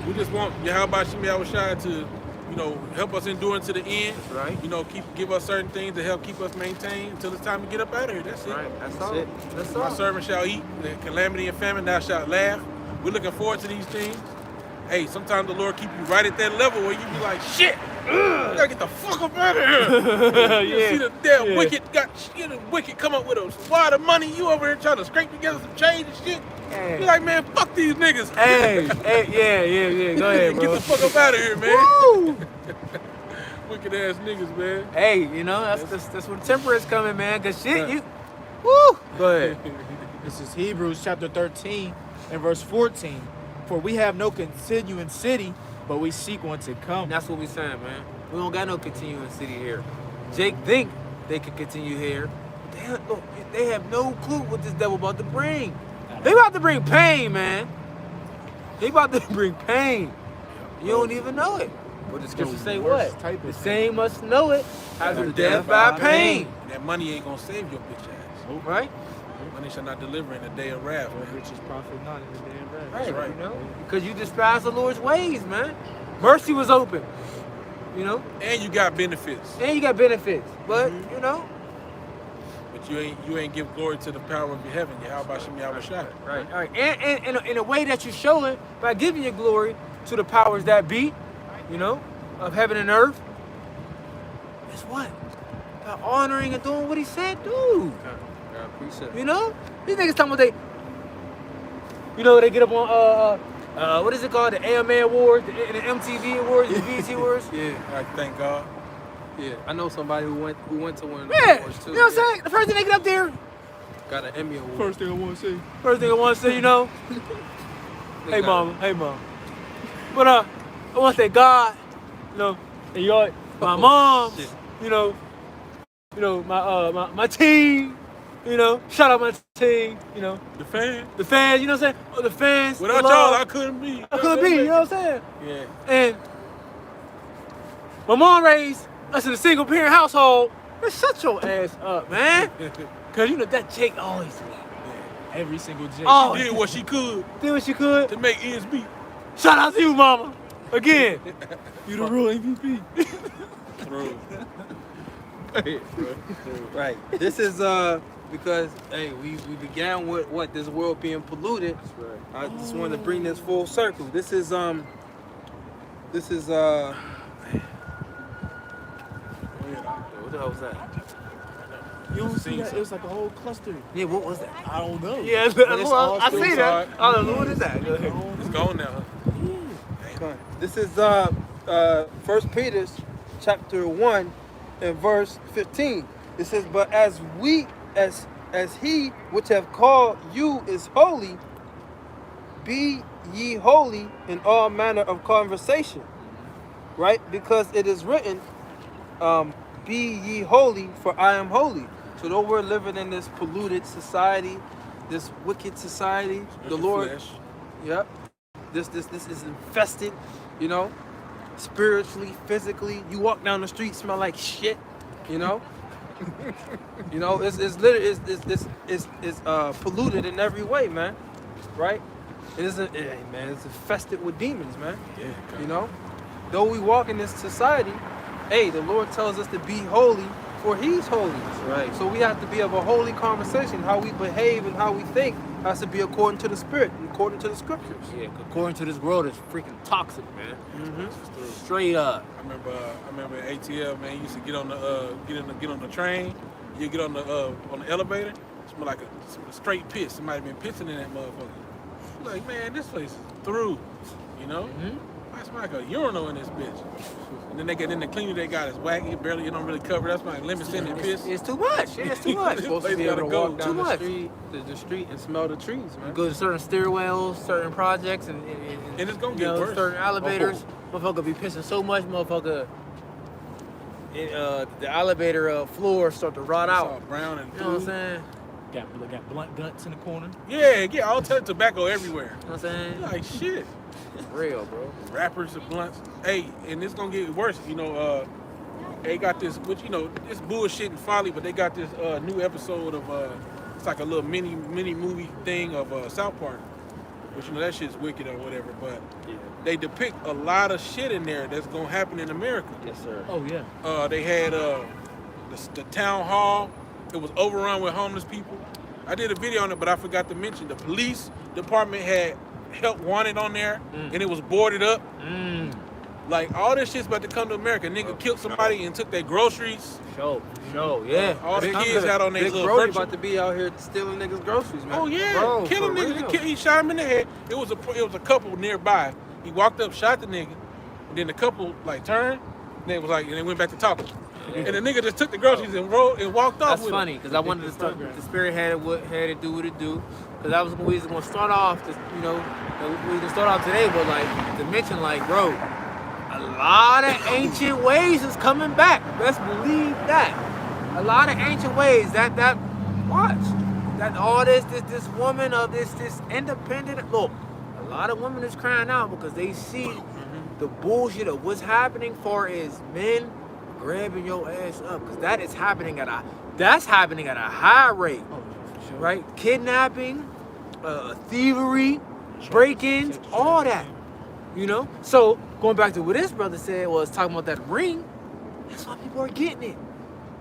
We just want Yahweh Shem Yahweh Shai to, you know, help us endure to the end. That's right. You know, give us certain things to help keep us maintained until it's time to get up out of here. That's it. Right. That's all. it. That's My all. servant shall eat, the calamity and famine, thou shalt laugh. We're looking forward to these things. Hey, sometimes the Lord keep you right at that level where you be like, shit, I gotta get the fuck up out of here. You see the damn wicked come up with a wad of money. You over here trying to scrape together some change and shit. Hey. You're like, man, fuck these niggas. Hey, yeah. Go ahead, Get bro. the fuck up out of here, man. Woo! Wicked ass niggas, man. Hey, you know, that's where temperance coming, man. Cause shit, you. Woo! Go ahead. This is Hebrews chapter 13 and verse 14. For we have no continuing city, but we seek one to come. And that's what we saying, man. We don't got no continuing city here. Jake think they can continue here. But they have no clue what this devil about to bring. They about to bring pain, man. They about to bring pain. You don't even know it. But the scriptures say worst what? type The of same must know it as As a death by pain. That money ain't gonna save your bitch ass. Right? Money shall not deliver in the day of wrath, man. Which is profit not in the damn bread. Right, right. you know? Because you despise the Lord's ways, man. Mercy was open. You know? And you got benefits. And you got benefits. But, you know, But you ain't give glory to the power of your heaven. Yahweh Shem Yahweh Shai. right. All right. And in a way that you show it by giving your glory to the powers that be, you know, of heaven and earth. Guess what? By honoring and doing what he said, dude. God, precept. You know? These niggas talking about they get up on what is it called? The AMA Awards, the MTV Awards, the BET Awards. Yeah, I thank God. yeah. I know somebody who went to one of the Yeah. awards too. You know what I'm saying? The first thing they get up there, Got an Emmy award. First thing I want to say. first thing I want to say, you know, Hey, mama. Hey, mama. But I want to thank God, you know, and your my mom, shit. you know, my team, you know, shout out my team, you know, The fan. the fans, you know what I'm saying? Oh, the fans. Without the y'all, love. I couldn't be. I couldn't be, you know what I'm saying? Yeah. And my mom raised us in a single parent household. Man, shut your ass up, man. Cause you know that Jake always do that. Every single J. Oh, She did what she could did what she could. to make ends meet. Shout out to you, mama. Again. You the real MVP. Bro. Right. This is because hey, we began with what this world being polluted. That's right. I just wanted to bring this full circle. This is Oh, what the hell was that? You don't see that? It was like a whole cluster. Yeah, what was that? I don't know. Yeah, it's all I see still that. side. I don't know what is that. Go ahead. It's gone now. this is 1 Peter chapter 1 and verse 15. It says, "But as he which have called you is holy, be ye holy in all manner of conversation." Right? Because it is written, be ye holy, for I am holy. So though we're living in this polluted society, this wicked society, the Lord, Flesh. yep, this is infested, you know, spiritually, physically. You walk down the street, smell like shit, you know. You know, it's literally it's polluted in every way, man. Right? It isn't, man. It's infested with demons, man. Yeah. You know, though we walk in this society, hey, the Lord tells us to be holy, for He's holy. Right. So we have to be of a holy conversation. How we behave and how we think has to be according to the Spirit, and according to the Scriptures. Yeah, according to this world, it's freaking toxic, man. Mm-hmm. Straight up. I remember at ATL, man. You used to get on the get on the train. You get on the elevator. Smell like a straight piss. Somebody been pissing in that motherfucker. You're like, man, this place is through. You know? I smell like a urinal in this bitch. And then the cleaner they got is wacky. It don't really cover. That's like lemon scented piss. It's too much. Yeah, it's too much. Supposed to be Place able to gotta walk go. down Too the much. street and smell the trees, You man. go to certain stairwells, certain projects, and And it's gonna you get know, worse. certain elevators. Motherfucker be pissing so much, motherfucker. The elevator floor start to rot It's all out. brown and You know what I'm blue. saying? Got blunt guts in the corner. Yeah, all types of tobacco everywhere. You know what I'm saying? Like shit. It's real, bro. Rappers and blunts. Hey, and it's gonna get worse. You know, they got this, which you know, it's bullshit and folly, but they got this new episode of it's like a little mini movie thing of South Park, which you know that shit's wicked or whatever. But they depict a lot of shit in there that's gonna happen in America. Yes, sir. Oh yeah. They had the town hall. It was overrun with homeless people. I did a video on it, but I forgot to mention the police department had help wanted on there, and it was boarded up. Like all this shit's about to come to America. Nigga killed somebody and took their groceries. Show, yeah. All the It's kids coming. had on their Big little Brody virtual. about to be out here stealing niggas' groceries, man. Oh yeah, Bro, kill a for nigga. real. He shot him in the head. It was a couple nearby. He walked up, shot the nigga, and then the couple like turned, and they was like, and they went back to talking. And the nigga just took the groceries and rolled and walked off. That's with funny because I wanted to start. The spirit had it do what it do. Because we was gonna start off. This, you know, we can start off today, but like to mention, like, bro, a lot of ancient ways is coming back. Let's believe that. A lot of ancient ways. That watch. That all this woman of this independent look. A lot of women is crying out because they see the bullshit of what's happening for is men grabbing your ass up, because that's happening at a high rate, right? Kidnapping, thievery, break-ins, all that, you know. So going back to what this brother said was talking about that ring. That's why people are getting it.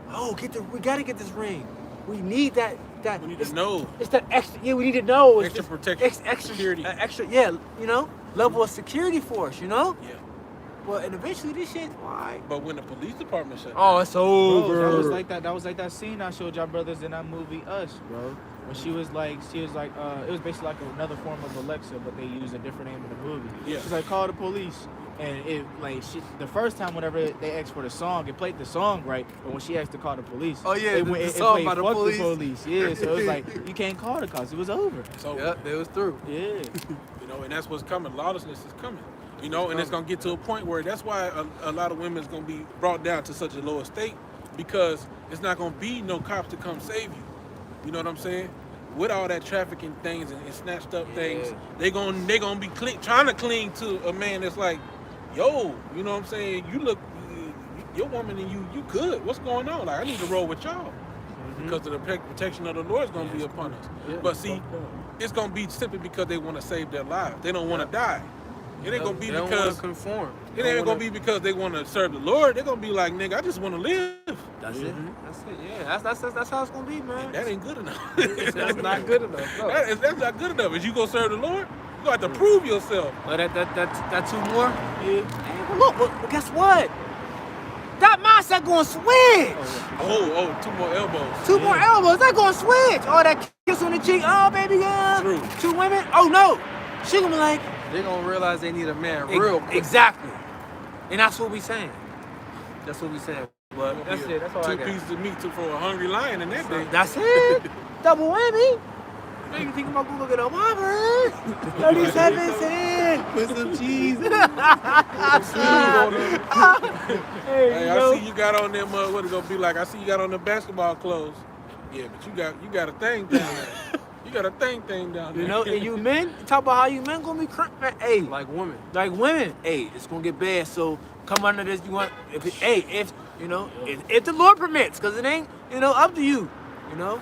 Oh, we gotta get this ring. We need that. We need to know. It's that extra. Yeah, we need to know. It's Extra just protection, extra security. Extra. Yeah, you know, level of security for us. You know. Yeah. Well, and eventually this shit. Why? But when the police department shut Oh, it's over. Bro, that was like that. That was like that scene I showed y'all brothers in that movie Us, bro. When she was like, it was basically like another form of Alexa, but they used a different name in the movie. Yeah. She's like, call the police. And it like the first time whenever they asked for the song, it played the song right, but when she asked to call the police, Oh, yeah, it, the it song played by the fuck police. the police. Yeah, so it was like you can't call the cops. It was over. So Yep, it was through. Yeah. you know, know, and that's what's coming. Lawlessness is coming, you know, and it's gonna get to a point where that's why a lot of women is gonna be brought down to such a low estate, because it's not gonna be no cops to come save you. You know what I'm saying? With all that trafficking things and snatched up things, they gonna be trying to cling to a man that's like, yo, you know what I'm saying? You look, your woman and you good. What's going on? Like, I need to roll with y'all because of the protection of the Lord is gonna be upon us. But see, it's gonna be simply because they want to save their lives. They don't want to die. It ain't gonna be They don't because wanna conform. it ain't gonna be because they want to serve the Lord. They're gonna be like, nigga, I just want to live. That's it. That's it. Yeah, that's how it's gonna be, man. That ain't good enough. That's not good enough. No. That's not good enough. Is you gonna serve the Lord? You have to prove yourself. But that 2 more. Yeah. Hey, but look, but guess what? That mindset going to switch. Oh, 2 more elbows. 2 more elbows. That going to switch. All that kiss on the cheek. Oh, baby girl. True. 2 women. Oh no. She gonna be like. They're gonna realize they need a man real quick. Exactly. And that's what we saying. That's what we saying. But that's Yeah. it. That's all I 2 got. pieces of meat for a hungry lion in that day. That's it. Double whammy. Now you think about go look at a Walmart. 37 cents. Put some cheese. Hey, I see you got on them. What it gonna be like? I see you got on the basketball clothes. Yeah, but you got a thing down there. You got a thing down there. You know, and you men, talk about how you men gonna be man. Hey, Like women. like women, hey, it's gonna get bad. So come under this. You want, if you know, if the Lord permits, cause it ain't, you know, up to you, you know.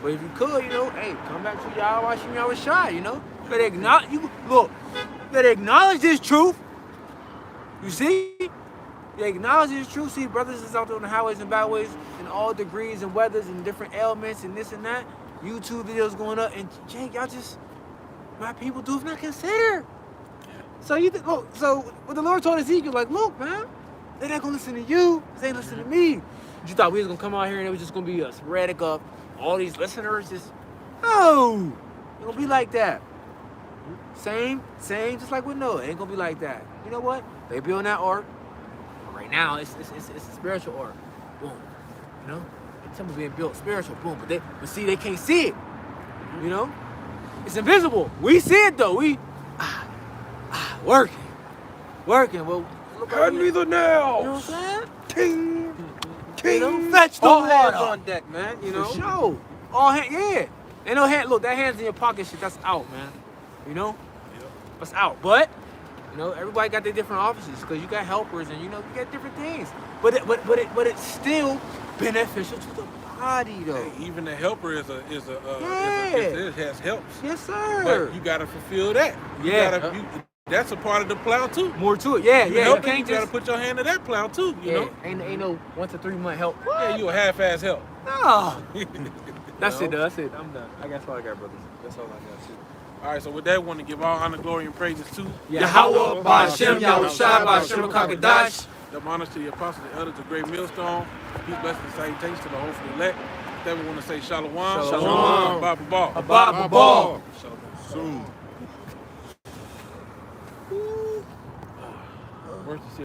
But if you could, you know, hey, come back to y'all watching y'all with shy, you know. Better acknowledge, you better acknowledge this truth. You see, you acknowledge this truth. See, brothers is out there on the highways and byways in all degrees and weathers and different ailments and this and that. YouTube videos going up, and Jake, y'all just, my people do not consider. So you think, look, so what the Lord told Ezekiel, like, look, man, they're not gonna listen to you, they ain't listening to me. You thought we was gonna come out here and it was just gonna be a sporadic of all these listeners, just, no, it gonna be like that. Same, just like with Noah, it ain't gonna be like that. You know what? They building that ark. Right now, it's a spiritual ark. Boom, you know? Something being built spiritual, boom, but see, they can't see it. You know? It's invisible. We see it though. We working. Well, look Hand me the nails. You know what I'm saying? Ting. You know, fetch the All water. hands on deck, man. You know. For sure. All hand, yeah. Ain't no hand. Look, that hand's in your pocket shit. That's out, man. You know? That's out. But you know, everybody got their different offices because you got helpers and you know you got different things. But it's still beneficial to the body though. Hey, even the helper it has helps. Yes, sir. But you gotta fulfill that. Yeah. That's a part of the plow too. More to it. Yeah, You yeah. helping, You you can't gotta just. put your hand to that plow too. You know. Ain't no 1 to 3 month help. Yeah, you a half-ass help. No. That's No. it, though. That's it. I'm done. I guess all I got, brothers. That's all I got, too. All right, so with that, I want to give all honor, glory, and praises to Yahweh, Ba'Shem, Yahushua, Ba'Shem, Kakadash. the honors to the apostles, the elders, the great millstone. Peace, blessings, and salutations to the hopefully elect. Then we want to say shalom, Shalom. Baba Ball. Abba, Ball. Shalom. Soon.